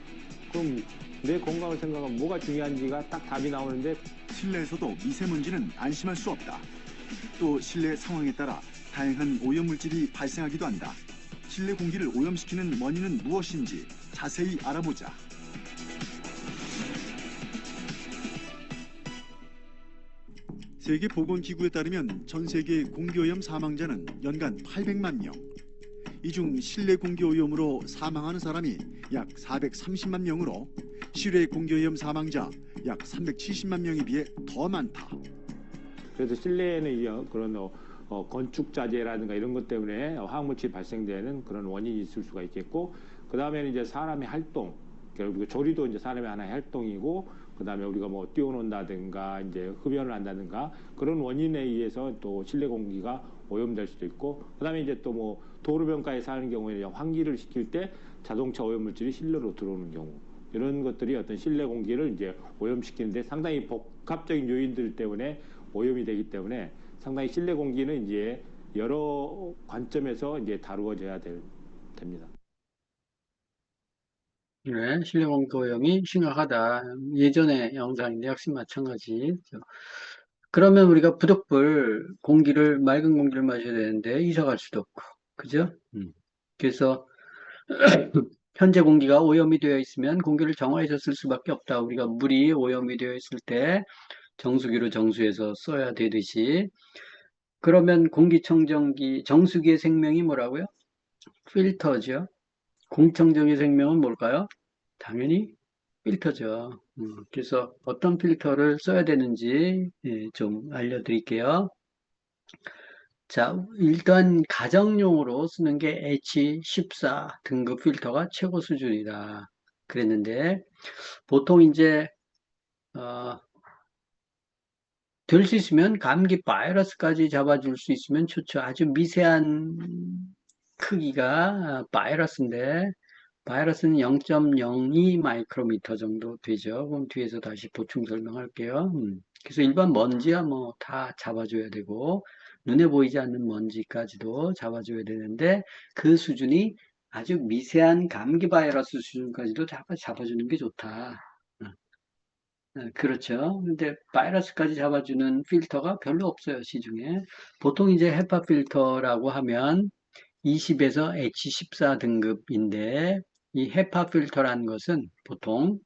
그럼 내 건강을 생각하면 뭐가 중요한지가 딱 답이 나오는데 실내에서도 미세먼지는 안심할 수 없다. 또 실내 상황에 따라 다양한 오염물질이 발생하기도 한다. 실내 공기를 오염시키는 원인은 무엇인지 자세히 알아보자. 세계보건기구에 따르면 전 세계 공기오염 사망자는 연간 800만 명. 이 중 실내 공기오염으로 사망하는 사람이 약 430만 명으로 실외 공기오염 사망자 약 370만 명에 비해 더 많다. 그래서 실내에는 그런 건축 자재라든가 이런 것 때문에 화학물질이 발생되는 그런 원인이 있을 수가 있겠고, 그 다음에는 이제 사람의 활동, 결국 조리도 이제 사람의 하나의 활동이고, 그 다음에 우리가 뭐 뛰어논다든가 이제 흡연을 한다든가 그런 원인에 의해서 또 실내 공기가 오염될 수도 있고, 그 다음에 이제 또 뭐 도로변가에 사는 경우에는 환기를 시킬 때 자동차 오염물질이 실내로 들어오는 경우, 이런 것들이 어떤 실내 공기를 이제 오염시키는데 상당히 복합적인 요인들 때문에 오염이 되기 때문에 상당히 실내 공기는 이제 여러 관점에서 이제 다루어져야 됩니다. 네, 실내 공기 오염이 심각하다. 예전에 영상인데 역시 마찬가지. 그러면 우리가 부득불 맑은 공기를 마셔야 되는데 이사 갈 수도 없고, 그죠? 그래서 현재 공기가 오염이 되어 있으면 공기를 정화해서 쓸 수밖에 없다. 우리가 물이 오염이 되어 있을 때 정수기로 정수해서 써야 되듯이. 그러면 공기청정기, 정수기의 생명이 뭐라고요? 필터죠. 공기청정기의 생명은 뭘까요? 당연히 필터죠. 그래서 어떤 필터를 써야 되는지 좀 알려드릴게요. 자, 일단 가정용으로 쓰는 게 H14 등급 필터가 최고 수준이다. 그랬는데 보통 이제 될 수 있으면 감기 바이러스까지 잡아줄 수 있으면 좋죠. 아주 미세한 크기가 바이러스인데 바이러스는 0.02 마이크로미터 정도 되죠. 그럼 뒤에서 다시 보충 설명할게요. 그래서 일반 먼지야 뭐 다 잡아줘야 되고 눈에 보이지 않는 먼지까지도 잡아줘야 되는데 그 수준이 아주 미세한 감기 바이러스 수준까지도 잡아주는 게 좋다. 그렇죠. 근데 바이러스까지 잡아주는 필터가 별로 없어요, 시중에. 보통 이제 헤파 필터라고 하면 20에서 H14 등급인데 이 헤파 필터라는 것은 보통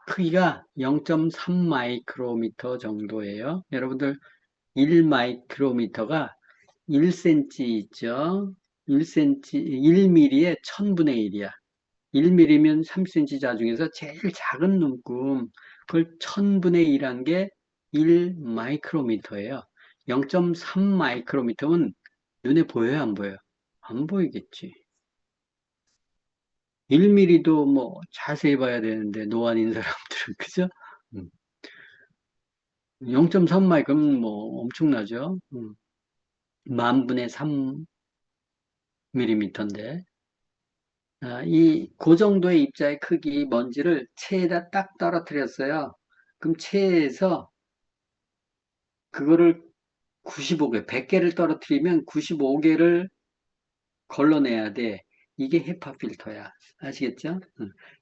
크기가 0.3 마이크로미터 정도예요. 여러분들 1 마이크로미터가 1cm 있죠? 1mm의 1000분의 1이야. 1mm면 3cm 자중에서 제일 작은 눈금, 그걸 1000분의 1한 게 1 마이크로미터예요. 0.3 마이크로미터면 눈에 보여요, 안 보여요? 안 보이겠지. 1mm도 뭐 자세히 봐야 되는데 노안인 사람들은 그죠? 0.3 마이크로면 뭐 엄청나죠? 만분의 3mm인데 그 정도의 입자의 크기 먼지를 체에다 딱 떨어뜨렸어요. 그럼 체에서 그거를 95개, 100개를 떨어뜨리면 95개를 걸러내야 돼. 이게 헤파 필터야. 아시겠죠?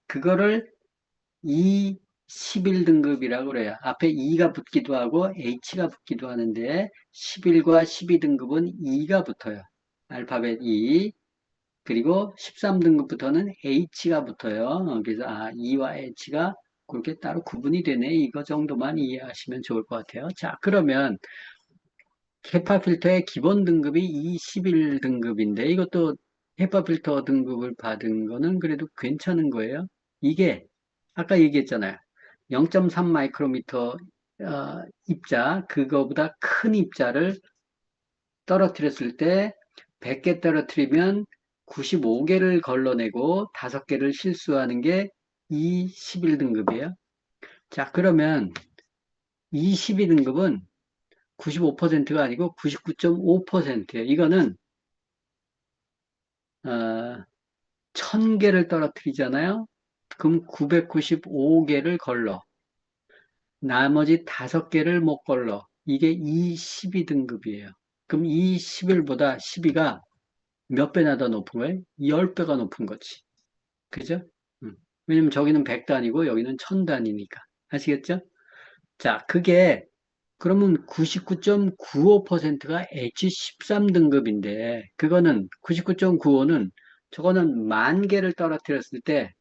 그거를 E11등급이라고 그래요. 앞에 E가 붙기도 하고 H가 붙기도 하는데 11과 12등급은 E가 붙어요. 알파벳 E. 그리고 13등급부터는 H가 붙어요. 그래서 E와 H가 그렇게 따로 구분이 되네. 이거 정도만 이해하시면 좋을 것 같아요. 자, 그러면 헤파 필터의 기본 등급이 E11등급인데 이것도 헤파 필터 등급을 받은 거는 그래도 괜찮은 거예요. 이게 아까 얘기했잖아요. 0.3 마이크로미터 입자, 그거보다 큰 입자를 떨어뜨렸을 때 100개 떨어뜨리면 95개를 걸러내고 5개를 실수하는 게 E11등급이에요. 자, 그러면 E12등급은 95%가 아니고 99.5%예요. 이거는 1000개를 떨어뜨리잖아요. 그럼 995개를 걸러. 나머지 5개를 못 걸러. 이게 E12등급이에요. 그럼 E11보다 12가 몇 배나 더 높은 거예요? 10배가 높은 거지. 그죠? 왜냐면 저기는 100단위고 여기는 1000단위니까. 아시겠죠? 자, 그게 그러면 99.95%가 H13등급인데 그거는 99.95는 저거는 10,000개를 떨어뜨렸을 때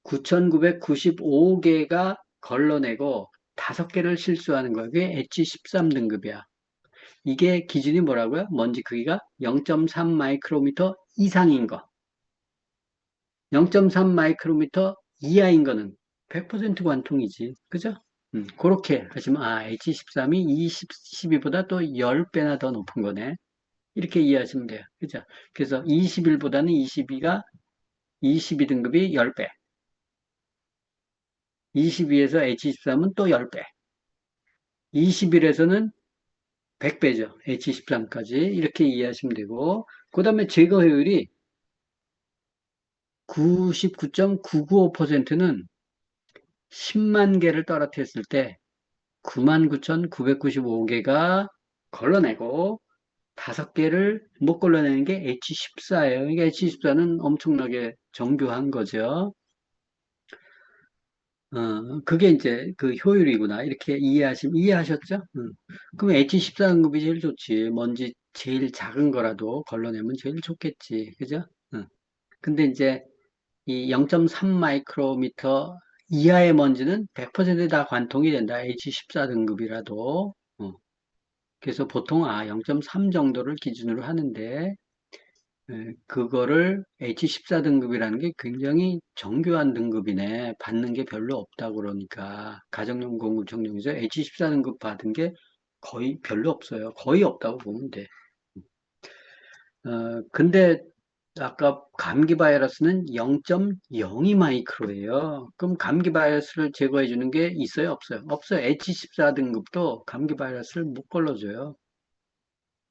9,995개가 걸러내고 5개를 실수하는 거야. 그게 H13 등급이야. 이게 기준이 뭐라고요? 먼지 크기가 0.3 마이크로미터 이상인 거. 0.3 마이크로미터 이하인 거는 100% 관통이지. 그죠? 그렇게 하시면, H13이 12보다 또 10배나 더 높은 거네. 이렇게 이해하시면 돼요. 그죠? 그래서 21보다는 22등급이 10배. 22에서 H13은 또 10배. 21에서는 100배죠. H13까지. 이렇게 이해하시면 되고, 그 다음에 제거 효율이 99.995%는 10만 개를 떨어뜨렸을 때 99,995개가 걸러내고 5개를 못 걸러내는 게 H14예요. 그러니까 H14는 엄청나게 정교한 거죠. 그게 이제 그 효율이구나. 이렇게 이해하셨죠? 그럼 H14등급이 제일 좋지. 먼지 제일 작은 거라도 걸러내면 제일 좋겠지. 그죠? 근데 이제 이 0.3 마이크로미터 이하의 먼지는 100%다 관통이 된다. H14등급이라도. 그래서 보통 0.3 정도를 기준으로 하는데 그거를 H14등급이라는 게 굉장히 정교한 등급이네. 받는 게 별로 없다고 그러니까 가정용 공구청정에서 H14등급 받은 게 거의 별로 없어요. 거의 없다고 보면 돼. 근데 아까 감기 바이러스는 0.02 마이크로예요. 그럼 감기 바이러스를 제거해 주는 게 있어요? 없어요? 없어요. H14등급도 감기 바이러스를 못 걸러줘요.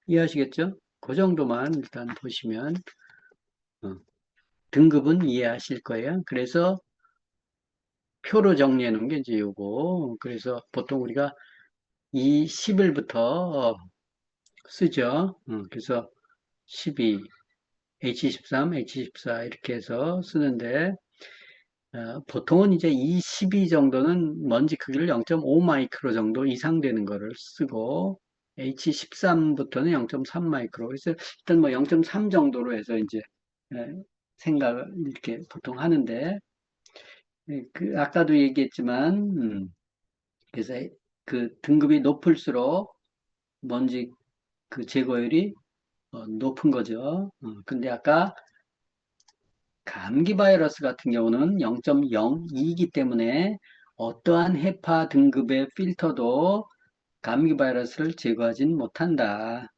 이해하시겠죠? 그 정도만 일단 보시면 등급은 이해하실 거예요. 그래서 표로 정리해 놓은 게 이제 요거. 그래서 보통 우리가 이 10일부터 쓰죠. 그래서 12, H13, H14 이렇게 해서 쓰는데 보통은 이제 이 12 정도는 먼지 크기를 0.5 마이크로 정도 이상 되는 거를 쓰고 H13부터는 0.3 마이크로. 그래서 일단 뭐 0.3 정도로 해서 이제 생각을 이렇게 보통 하는데 아까도 얘기했지만 그래서 그 등급이 높을수록 먼지 그 제거율이 높은 거죠. 근데 아까 감기 바이러스 같은 경우는 0.02이기 때문에 어떠한 해파 등급의 필터도 감기 바이러스를 제거하진 못한다.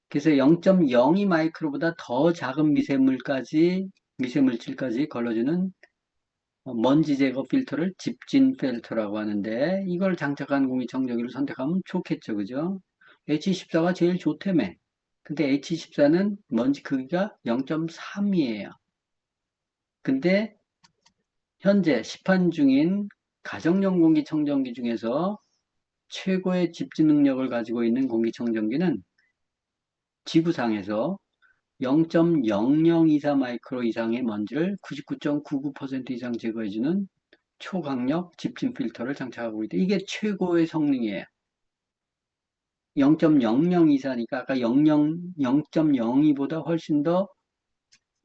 그래서 0.02 마이크로보다 더 작은 미세물질까지 걸러주는 먼지 제거 필터를 집진 필터라고 하는데 이걸 장착한 공기청정기를 선택하면 좋겠죠. 그죠? H14가 제일 좋다며. 근데 H14는 먼지 크기가 0.3이에요. 근데 현재 시판 중인 가정용 공기청정기 중에서 최고의 집진 능력을 가지고 있는 공기청정기는 지구상에서 0.0024 마이크로 이상의 먼지를 99.99% 이상 제거해주는 초강력 집진 필터를 장착하고 있다. 이게 최고의 성능이에요. 0.0024니까 아까 0.02보다 훨씬 더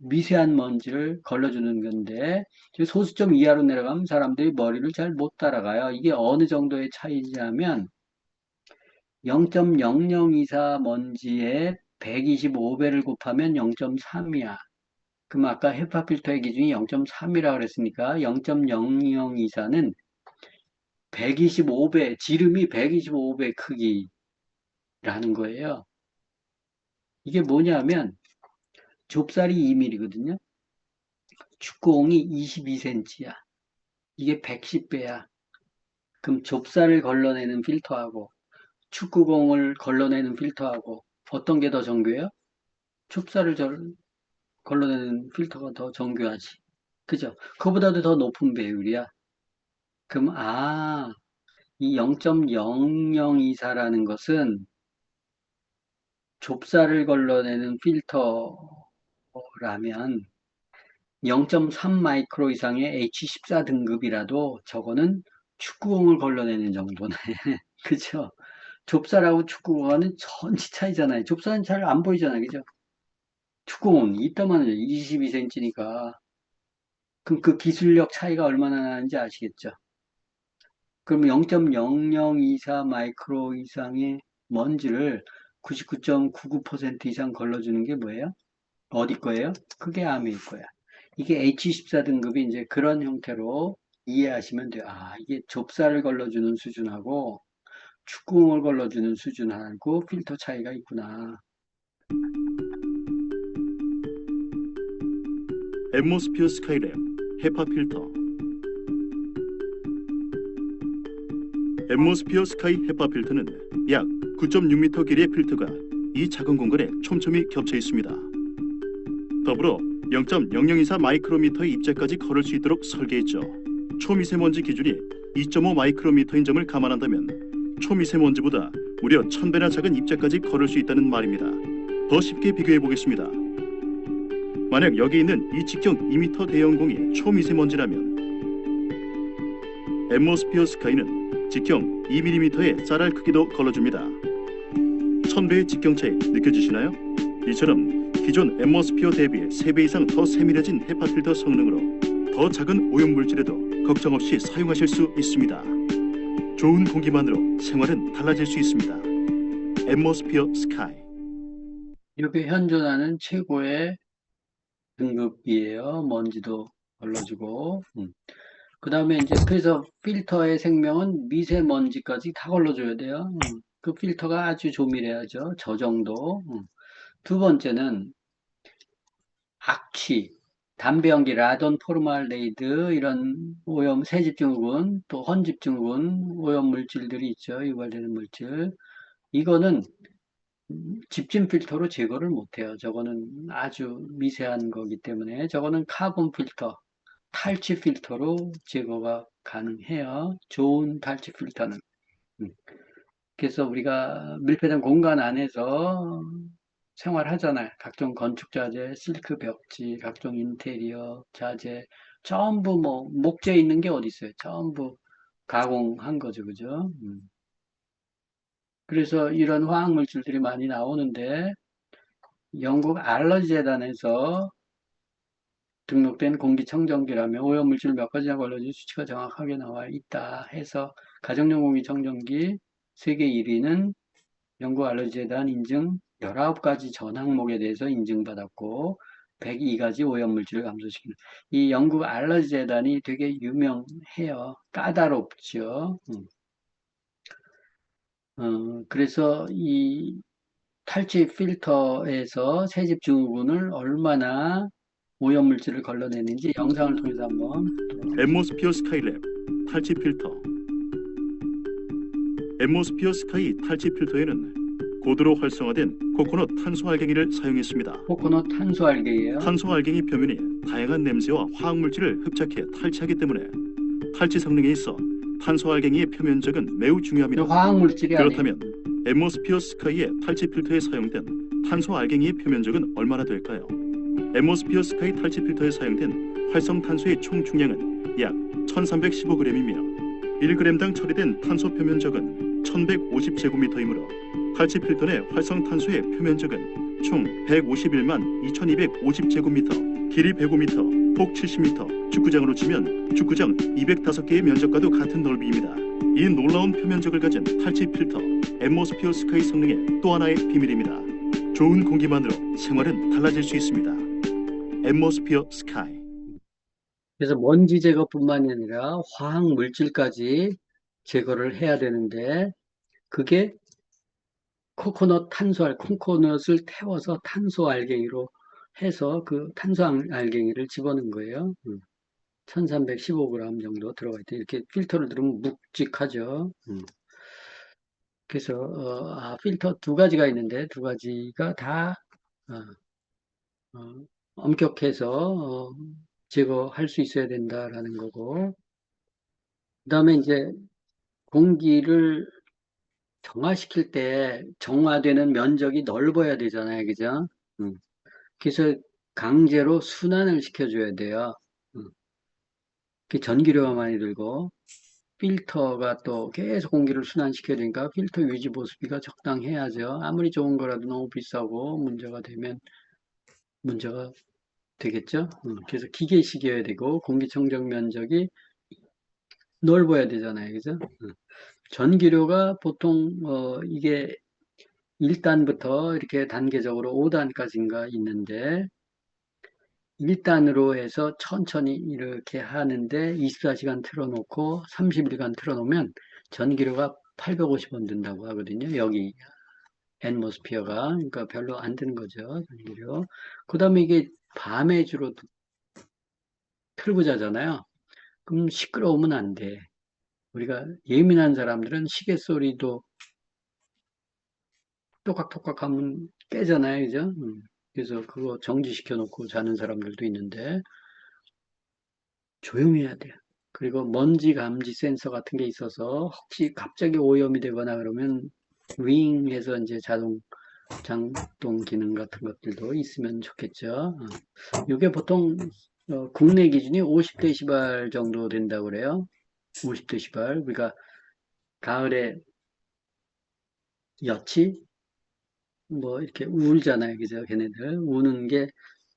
미세한 먼지를 걸러주는 건데 소수점 이하로 내려가면 사람들이 머리를 잘 못 따라가요. 이게 어느 정도의 차이냐면 0.0024 먼지에 125배를 곱하면 0.3이야. 그럼 아까 헤파 필터의 기준이 0.3이라고 그랬으니까 0.0024는 125배, 지름이 125배 크기라는 거예요. 이게 뭐냐면 좁쌀이 2mm거든요. 축구공이 22cm야. 이게 110배야. 그럼 좁쌀을 걸러내는 필터하고 축구공을 걸러내는 필터하고 어떤 게 더 정교해요? 좁쌀을 걸러내는 필터가 더 정교하지. 그죠? 그거보다도 더 높은 배율이야. 그럼 이 0.0024라는 것은 좁쌀을 걸러내는 필터라면 0.3 마이크로 이상의 H14 등급이라도 저거는 축구공을 걸러내는 정도네. 그죠? 좁쌀하고 축구공은 천지 차이잖아요. 좁쌀은 잘 안 보이잖아요. 그죠? 축구공은 이따만은 22cm니까. 그럼 그 기술력 차이가 얼마나 나는지 아시겠죠? 그럼 0.0024 마이크로 이상의 먼지를 99.99% 이상 걸러주는 게 뭐예요? 어디 거예요? 그게 암일 거야. 이게 H14 등급이 이제 그런 형태로 이해하시면 돼요. 아, 이게 좁쌀을 걸러주는 수준하고 축구공을 걸러주는 수준하고 필터 차이가 있구나. 앰모스피어 스카이랩 헤파 필터. 앰모스피어 스카이 헤파 필터는 약 9.6m 길이의 필터가 이 작은 공간에 촘촘히 겹쳐 있습니다. 더불어 0.0024 마이크로미터의 입자까지 걸을 수 있도록 설계했죠. 초미세먼지 기준이 2.5 마이크로미터인 점을 감안한다면 초미세먼지보다 무려 1000배나 작은 입자까지 걸을 수 있다는 말입니다. 더 쉽게 비교해 보겠습니다. 만약 여기 있는 이 직경 2m 대형 공이 초미세먼지라면 앰모스피어 스카이는 직경 2mm의 쌀알 크기도 걸러줍니다. 1000배의 직경 차이 느껴지시나요? 이처럼 기존 앰모스피어 대비 3배 이상 더 세밀해진 헤파 필터 성능으로 더 작은 오염물질에도 걱정 없이 사용하실 수 있습니다. 좋은 공기만으로 생활은 달라질 수 있습니다. 앰모스피어 스카이. 이게 현존하는 최고의 등급이에요. 먼지도 걸러주고. 그 다음에 이제 그래서 필터의 생명은 미세먼지까지 다 걸러줘야 돼요. 그 필터가 아주 조밀해야죠. 저 정도. 두 번째는 악취, 담배 연기, 라돈, 포르말데이드 이런 오염, 세집증후군, 또 헌집증후군 오염 물질들이 있죠. 유발되는 물질. 이거는 집진 필터로 제거를 못해요. 저거는 아주 미세한 거기 때문에 저거는 카본 필터, 탈취 필터로 제거가 가능해요. 좋은 탈취 필터는. 그래서 우리가 밀폐된 공간 안에서 생활하잖아요. 각종 건축 자재, 실크 벽지, 각종 인테리어 자재, 전부 뭐 목재 있는 게 어디 있어요? 전부 가공한 거죠, 그죠? 그래서 이런 화학 물질들이 많이 나오는데 영국 알러지 재단에서 등록된 공기청정기라면 오염물질 몇 가지나 걸러진 수치가 정확하게 나와 있다 해서 가정용 공기청정기 세계 1위는 영국 알러지 재단 인증 19가지 전 항목에 대해서 인증받았고 102가지 오염물질을 감소시키는 이 영국 알러지 재단이 되게 유명해요. 까다롭죠. 그래서 이 탈취 필터에서 세집 증후군을 얼마나 오염물질을 걸러내는지 영상을 통해서 한번 앰모스피어 스카이랩 탈취 필터. 앰모스피어 스카이 탈취 필터에는 고도로 활성화된 코코넛 탄소알갱이를 사용했습니다. 코코넛 탄소알갱이에요. 탄소알갱이 표면이 다양한 냄새와 화학물질을 흡착해 탈취하기 때문에 탈취 성능에 있어 탄소알갱이의 표면적은 매우 중요합니다. 화학물질이 그렇다면 앰모스피어 스카이의 탈취 필터에 사용된 탄소알갱이의 표면적은 얼마나 될까요? 앰모스피어 스카이 탈취 필터에 사용된 활성탄소의 총 중량은 약 1315g이며 1g당 처리된 탄소 표면적은 1150제곱미터이므로 탈취 필터 내 활성탄소의 표면적은 총 151만 2250제곱미터, 길이 105m, 폭 70m, 축구장으로 치면 축구장 205개의 면적과도 같은 넓이입니다. 이 놀라운 표면적을 가진 탈취 필터, 앰모스피어 스카이 성능의 또 하나의 비밀입니다. 좋은 공기만으로 생활은 달라질 수 있습니다. 앰모스피어 스카이. 그래서 먼지 제거뿐만이 아니라 화학 물질까지 제거를 해야 되는데 그게 코코넛을 태워서 탄소알갱이로 해서 그 탄소알갱이를 집어넣은 거예요. 1315g 정도 들어가 있대. 이렇게 필터를 들으면 묵직하죠. 그래서 필터 두 가지가 있는데 두 가지가 다 엄격해서 제거할 수 있어야 된다라는 거고, 그 다음에 이제 공기를 정화시킬 때 정화되는 면적이 넓어야 되잖아요, 그죠? 그래서 강제로 순환을 시켜줘야 돼요. 그 전기료가 많이 들고 필터가 또 계속 공기를 순환시켜야 되니까 필터 유지 보수비가 적당해야죠. 아무리 좋은 거라도 너무 비싸고 문제가 되면 문제가 되겠죠. 그래서 기계식이어야 되고 공기청정 면적이 넓어야 되잖아요. 그죠? 전기료가 보통, 이게 1단부터 이렇게 단계적으로 5단까지인가 있는데, 1단으로 해서 천천히 이렇게 하는데 24시간 틀어놓고 30일간 틀어놓으면 전기료가 850원 든다고 하거든요. 여기 앰모스피어가. 그러니까 별로 안 드는 거죠. 전기료. 그 다음에 이게 밤에 주로 틀고 자잖아요. 그럼 시끄러우면 안 돼. 우리가 예민한 사람들은 시계 소리도 또각또각 하면 깨잖아요. 그죠? 그래서 그거 정지시켜 놓고 자는 사람들도 있는데 조용히 해야 돼요. 그리고 먼지 감지 센서 같은 게 있어서 혹시 갑자기 오염이 되거나 그러면 윙 해서 이제 자동 장동 기능 같은 것들도 있으면 좋겠죠. 이게 보통 국내 기준이 50데시벨 정도 된다고 그래요. 50데시벨. 우리가 가을에 여치 뭐 이렇게 울잖아요. 그죠? 걔네들 우는 게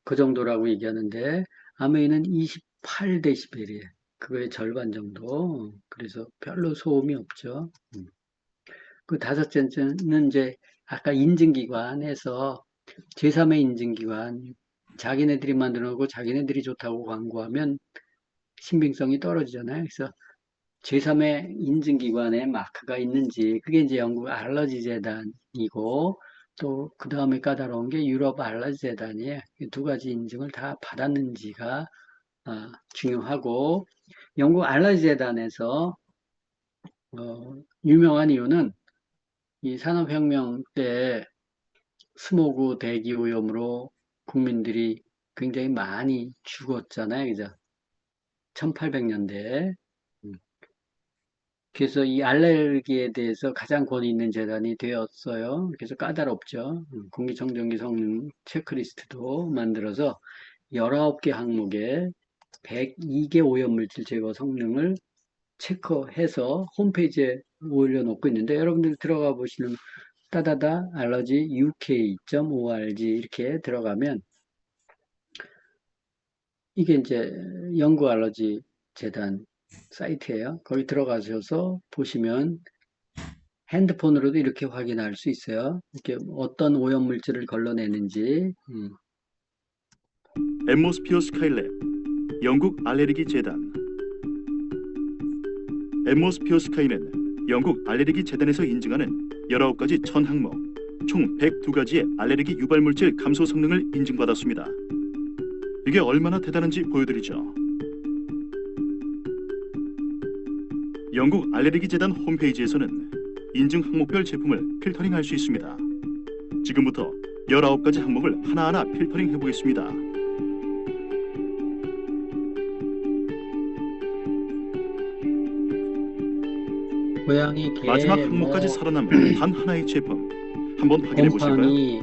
그 정도라고 얘기하는데 아메이는 28데시벨이에요. 그거의 절반 정도. 그래서 별로 소음이 없죠. 그 다섯째는 이제 아까 인증기관에서 제3의 인증기관 자기네들이 만들어 놓고 자기네들이 좋다고 광고하면 신빙성이 떨어지잖아요. 그래서 제3의 인증기관에 마크가 있는지 그게 이제 영국 알러지 재단이고 또 그 다음에 까다로운 게 유럽 알러지 재단이에요. 두 가지 인증을 다 받았는지가 중요하고 영국 알러지 재단에서 유명한 이유는 이 산업혁명 때 스모그 대기 오염으로 국민들이 굉장히 많이 죽었잖아요. 그죠? 1800년대에. 그래서 이 알레르기에 대해서 가장 권위 있는 재단이 되었어요. 그래서 까다롭죠. 공기청정기 성능 체크리스트도 만들어서 19개 항목에 102개 오염물질 제거 성능을 체크해서 홈페이지에 올려놓고 있는데 여러분들 들어가 보시는 따다다 알러지 uk.org 이렇게 들어가면 이게 이제 영국 알러지 재단 사이트예요. 거기 들어가셔서 보시면 핸드폰으로도 이렇게 확인할 수 있어요. 이렇게 어떤 오염 물질을 걸러내는지. 앰모스피어 스카이랩, 영국 알레르기 재단. 앰모스피어 스카이는 영국 알레르기 재단에서 인증하는 19가지 천 항목, 총 102가지의 알레르기 유발 물질 감소 성능을 인증받았습니다. 이게 얼마나 대단한지 보여드리죠. 영국 알레르기 재단 홈페이지에서는 인증 항목별 제품을 필터링할 수 있습니다. 지금부터 19가지 항목을 하나하나 필터링 해보겠습니다. 고양이, 개, 마지막 항목까지 살아남은 단 하나의 제품. 한번 확인해 보실까요? 곰팡이,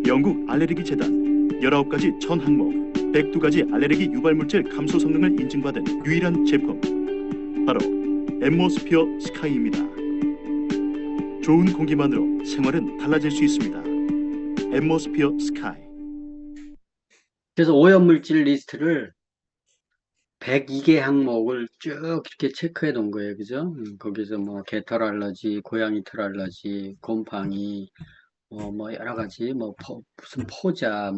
영국 알레르기 재단 19가지 전 항목, 102가지 알레르기 유발 물질 감소 성능을 인증받은 유일한 제품. 바로 앰모스피어 스카이입니다. 좋은 공기만으로 생활은 달라질 수 있습니다. 앰모스피어 스카이. 그래서 오염물질 리스트를 102개 항목을 쭉 이렇게 체크해 놓은 거예요. 그죠? 거기서 뭐 개털 알러지, 고양이 털 알러지, 곰팡이, 뭐 여러 가지, 무슨 포자,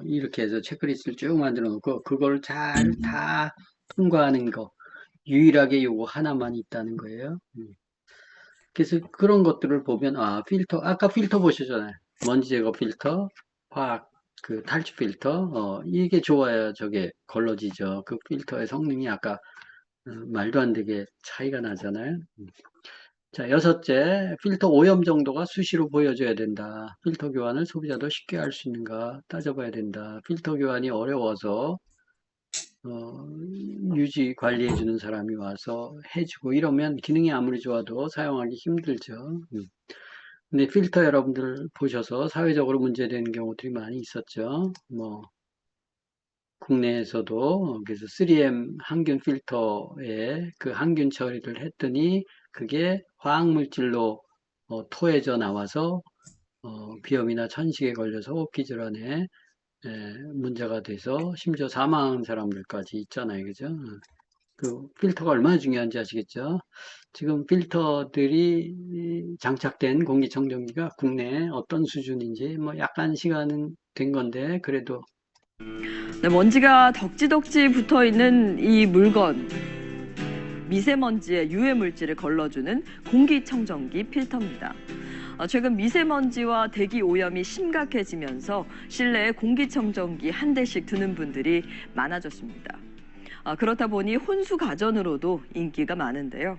이렇게 해서 체크리스트를 쭉 만들어 놓고 그걸 잘 다 통과하는 거. 유일하게 요거 하나만 있다는 거예요. 그래서 그런 것들을 보면, 필터, 아까 필터 보셨잖아요. 먼지 제거 필터, 화학, 탈취 필터, 이게 좋아야 저게 걸러지죠. 그 필터의 성능이 아까 말도 안 되게 차이가 나잖아요. 자, 여섯째, 필터 오염 정도가 수시로 보여줘야 된다. 필터 교환을 소비자도 쉽게 할 수 있는가 따져봐야 된다. 필터 교환이 어려워서 유지 관리해주는 사람이 와서 해주고 이러면 기능이 아무리 좋아도 사용하기 힘들죠. 근데 필터 여러분들 보셔서 사회적으로 문제되는 경우들이 많이 있었죠. 국내에서도 그래서 3M 항균 필터에 그 항균 처리를 했더니 그게 화학물질로 토해져 나와서 비염이나 천식에 걸려서 호흡기 질환에 문제가 돼서 심지어 사망한 사람들까지 있잖아요. 그죠? 그 필터가 얼마나 중요한지 아시겠죠? 지금 필터들이 장착된 공기청정기가 국내에 어떤 수준인지 뭐 약간 시간은 된 건데 그래도 네, 먼지가 덕지덕지 붙어 있는 이 물건. 미세먼지의 유해 물질을 걸러주는 공기청정기 필터입니다. 최근 미세먼지와 대기 오염이 심각해지면서 실내에 공기청정기 한 대씩 두는 분들이 많아졌습니다. 그렇다 보니 혼수 가전으로도 인기가 많은데요.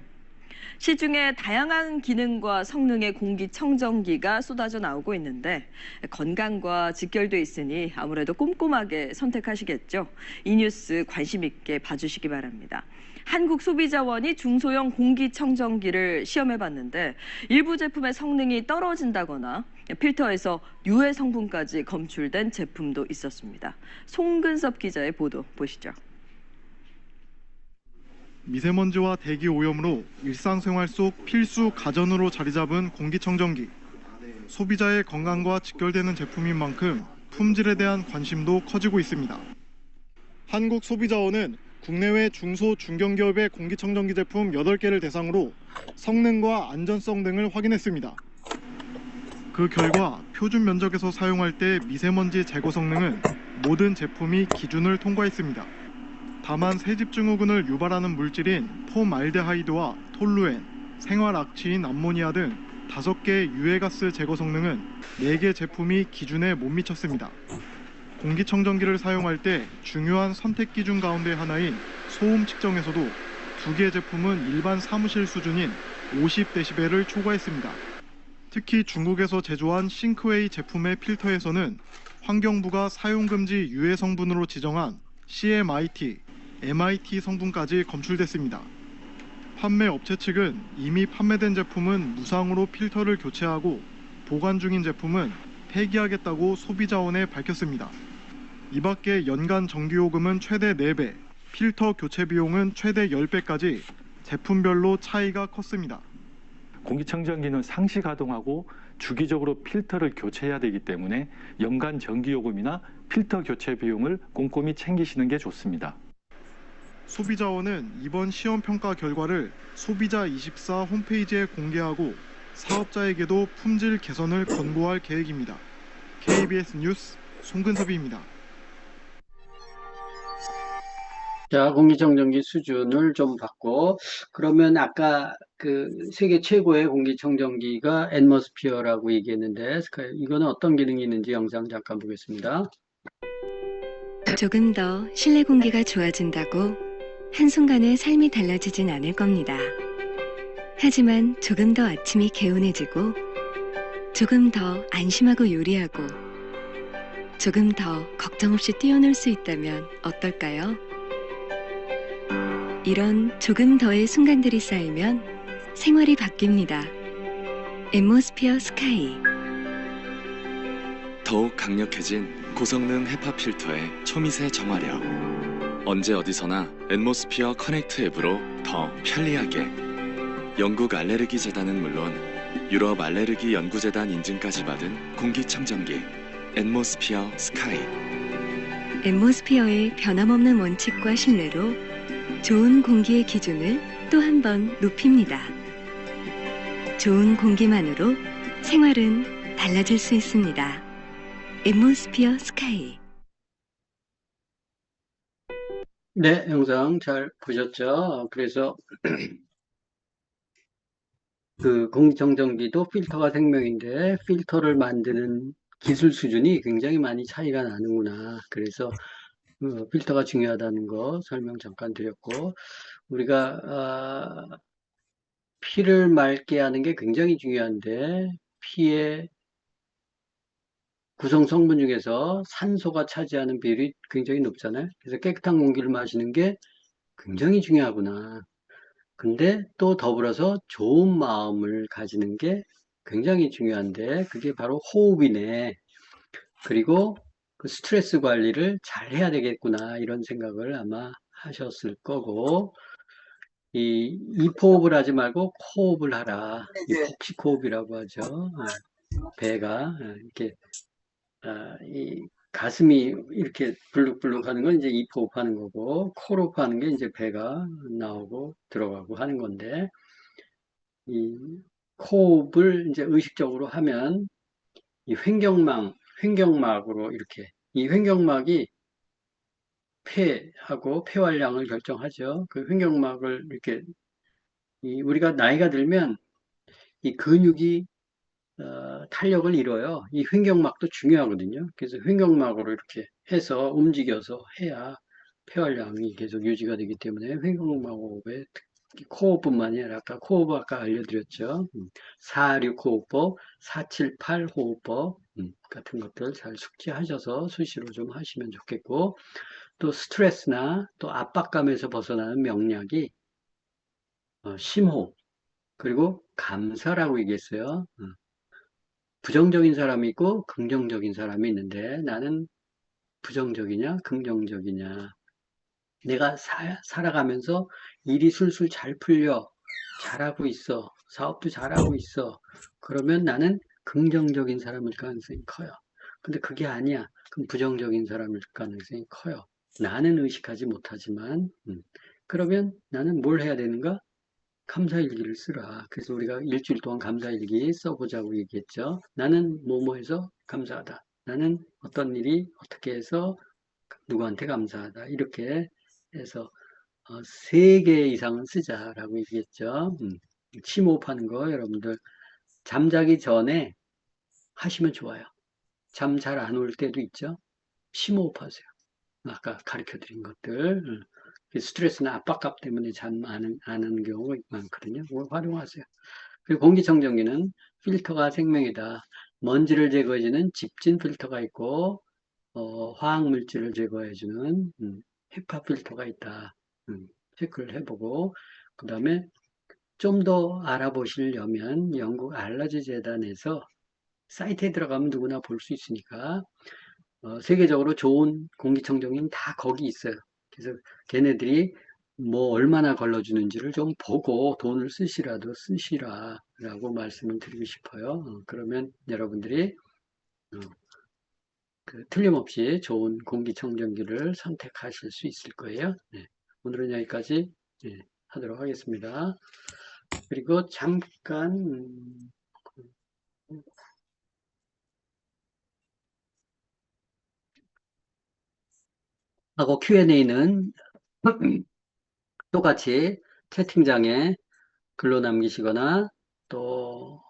시중에 다양한 기능과 성능의 공기청정기가 쏟아져 나오고 있는데 건강과 직결돼 있으니 아무래도 꼼꼼하게 선택하시겠죠. 이 뉴스 관심 있게 봐주시기 바랍니다. 한국소비자원이 중소형 공기청정기를 시험해봤는데 일부 제품의 성능이 떨어진다거나 필터에서 유해 성분까지 검출된 제품도 있었습니다. 송근섭 기자의 보도 보시죠. 미세먼지와 대기 오염으로 일상생활 속 필수 가전으로 자리 잡은 공기청정기. 소비자의 건강과 직결되는 제품인 만큼 품질에 대한 관심도 커지고 있습니다. 한국소비자원은 국내외 중소 중견기업의 공기청정기 제품 8개를 대상으로 성능과 안전성 등을 확인했습니다. 그 결과 표준 면적에서 사용할 때 미세먼지 제거 성능은 모든 제품이 기준을 통과했습니다. 다만 새집증후군을 유발하는 물질인 폼알데하이드와 톨루엔, 생활악취인 암모니아 등 5개의 유해가스 제거 성능은 4개 제품이 기준에 못 미쳤습니다. 공기청정기를 사용할 때 중요한 선택 기준 가운데 하나인 소음 측정에서도 2개 제품은 일반 사무실 수준인 50dB를 초과했습니다. 특히 중국에서 제조한 싱크웨이 제품의 필터에서는 환경부가 사용금지 유해 성분으로 지정한 CMIT, MIT 성분까지 검출됐습니다. 판매 업체 측은 이미 판매된 제품은 무상으로 필터를 교체하고 보관 중인 제품은 폐기하겠다고 소비자원에 밝혔습니다. 이 밖에 연간 전기요금은 최대 4배, 필터 교체 비용은 최대 10배까지 제품별로 차이가 컸습니다. 공기청정기는 상시 가동하고 주기적으로 필터를 교체해야 되기 때문에 연간 전기요금이나 필터 교체 비용을 꼼꼼히 챙기시는 게 좋습니다. 소비자원은 이번 시험 평가 결과를 소비자24 홈페이지에 공개하고 사업자에게도 품질 개선을 권고할 계획입니다. KBS 뉴스 송근섭입니다. 자, 공기청정기 수준을 좀 봤고, 그러면 아까 그 세계 최고의 공기청정기가 앰모스피어라고 얘기했는데, 이거는 어떤 기능이 있는지 영상 잠깐 보겠습니다. 조금 더 실내 공기가 좋아진다고 한순간에 삶이 달라지진 않을 겁니다. 하지만 조금 더 아침이 개운해지고, 조금 더 안심하고 요리하고, 조금 더 걱정 없이 뛰어놀 수 있다면 어떨까요? 이런 조금 더의 순간들이 쌓이면 생활이 바뀝니다. 앰모스피어 스카이. 더욱 강력해진 고성능 헤파 필터의 초미세 정화력. 언제 어디서나 앰모스피어 커넥트 앱으로 더 편리하게. 영국 알레르기 재단은 물론 유럽 알레르기 연구재단 인증까지 받은 공기청정기 앰모스피어 스카이. 앰모스피어의 변함없는 원칙과 신뢰로 좋은 공기의 기준을 또 한 번 높입니다. 좋은 공기만으로 생활은 달라질 수 있습니다. 앰모스피어 스카이. 네, 영상 잘 보셨죠? 그래서 그 공기청정기도 필터가 생명인데 필터를 만드는 기술 수준이 굉장히 많이 차이가 나는구나. 그래서 필터가 중요하다는 거 설명 잠깐 드렸고, 우리가 피를 맑게 하는 게 굉장히 중요한데 피의 구성 성분 중에서 산소가 차지하는 비율이 굉장히 높잖아요. 그래서 깨끗한 공기를 마시는 게 굉장히 중요하구나. 근데 또 더불어서 좋은 마음을 가지는 게 굉장히 중요한데 그게 바로 호흡이네. 그리고 그 스트레스 관리를 잘 해야 되겠구나 이런 생각을 아마 하셨을 거고, 이 입호흡을 하지 말고 코호흡을 하라. 이 복식호흡이라고 하죠. 배가 이렇게 이 가슴이 이렇게 불룩불룩 하는 건 이제 입호흡 하는 거고, 코로 하는 게 이제 배가 나오고 들어가고 하는 건데, 이 호흡을 이제 의식적으로 하면 이 횡격막으로 이렇게, 이 횡격막이 폐하고 폐활량을 결정하죠. 그 횡격막을 이렇게, 우리가 나이가 들면 이 근육이 탄력을 잃어요. 이 횡격막도 중요하거든요. 그래서 횡격막으로 이렇게 해서 움직여서 해야 폐활량이 계속 유지가 되기 때문에 횡격막호흡에 코호흡뿐만이 아니라 아까 알려드렸죠. 4-6호흡법, 4-7-8호흡법 같은 것들 잘 숙지하셔서 수시로 좀 하시면 좋겠고, 또 스트레스나 또 압박감에서 벗어나는 명략이 심호흡, 그리고 감사라고 얘기했어요. 부정적인 사람이 있고 긍정적인 사람이 있는데 나는 부정적이냐 긍정적이냐, 내가 살아가면서 일이 술술 잘 풀려, 잘하고 있어, 사업도 잘하고 있어, 그러면 나는 긍정적인 사람일 가능성이 커요. 근데 그게 아니야, 그럼 부정적인 사람일 가능성이 커요. 나는 의식하지 못하지만 그러면 나는 뭘 해야 되는가? 감사일기를 쓰라. 그래서 우리가 일주일 동안 감사일기 써보자고 얘기했죠. 나는 뭐뭐해서 감사하다. 나는 어떤 일이 어떻게 해서 누구한테 감사하다. 이렇게 해서 3개 이상은 쓰자라고 얘기했죠. 심호흡하는 거 여러분들 잠자기 전에 하시면 좋아요. 잠 잘 안 올 때도 있죠. 심호흡하세요. 아까 가르쳐 드린 것들. 스트레스나 압박감 때문에 잠 안 하는 경우가 많거든요. 그걸 활용하세요. 그리고 공기청정기는 필터가 생명이다. 먼지를 제거해주는 집진 필터가 있고, 화학물질을 제거해주는 헤파 필터가 있다. 체크를 해보고, 그 다음에 좀 더 알아보시려면 영국 알러지 재단에서 사이트에 들어가면 누구나 볼 수 있으니까, 세계적으로 좋은 공기청정기는 다 거기 있어요. 그래서 걔네들이 뭐 얼마나 걸러주는지를 좀 보고 돈을 쓰시라고 말씀을 드리고 싶어요. 그러면 여러분들이 틀림없이 좋은 공기청정기를 선택하실 수 있을 거예요. 네. 오늘은 여기까지 하도록 하겠습니다. 그리고 잠깐 하고 Q&A는 똑같이 채팅장에 글로 남기시거나 또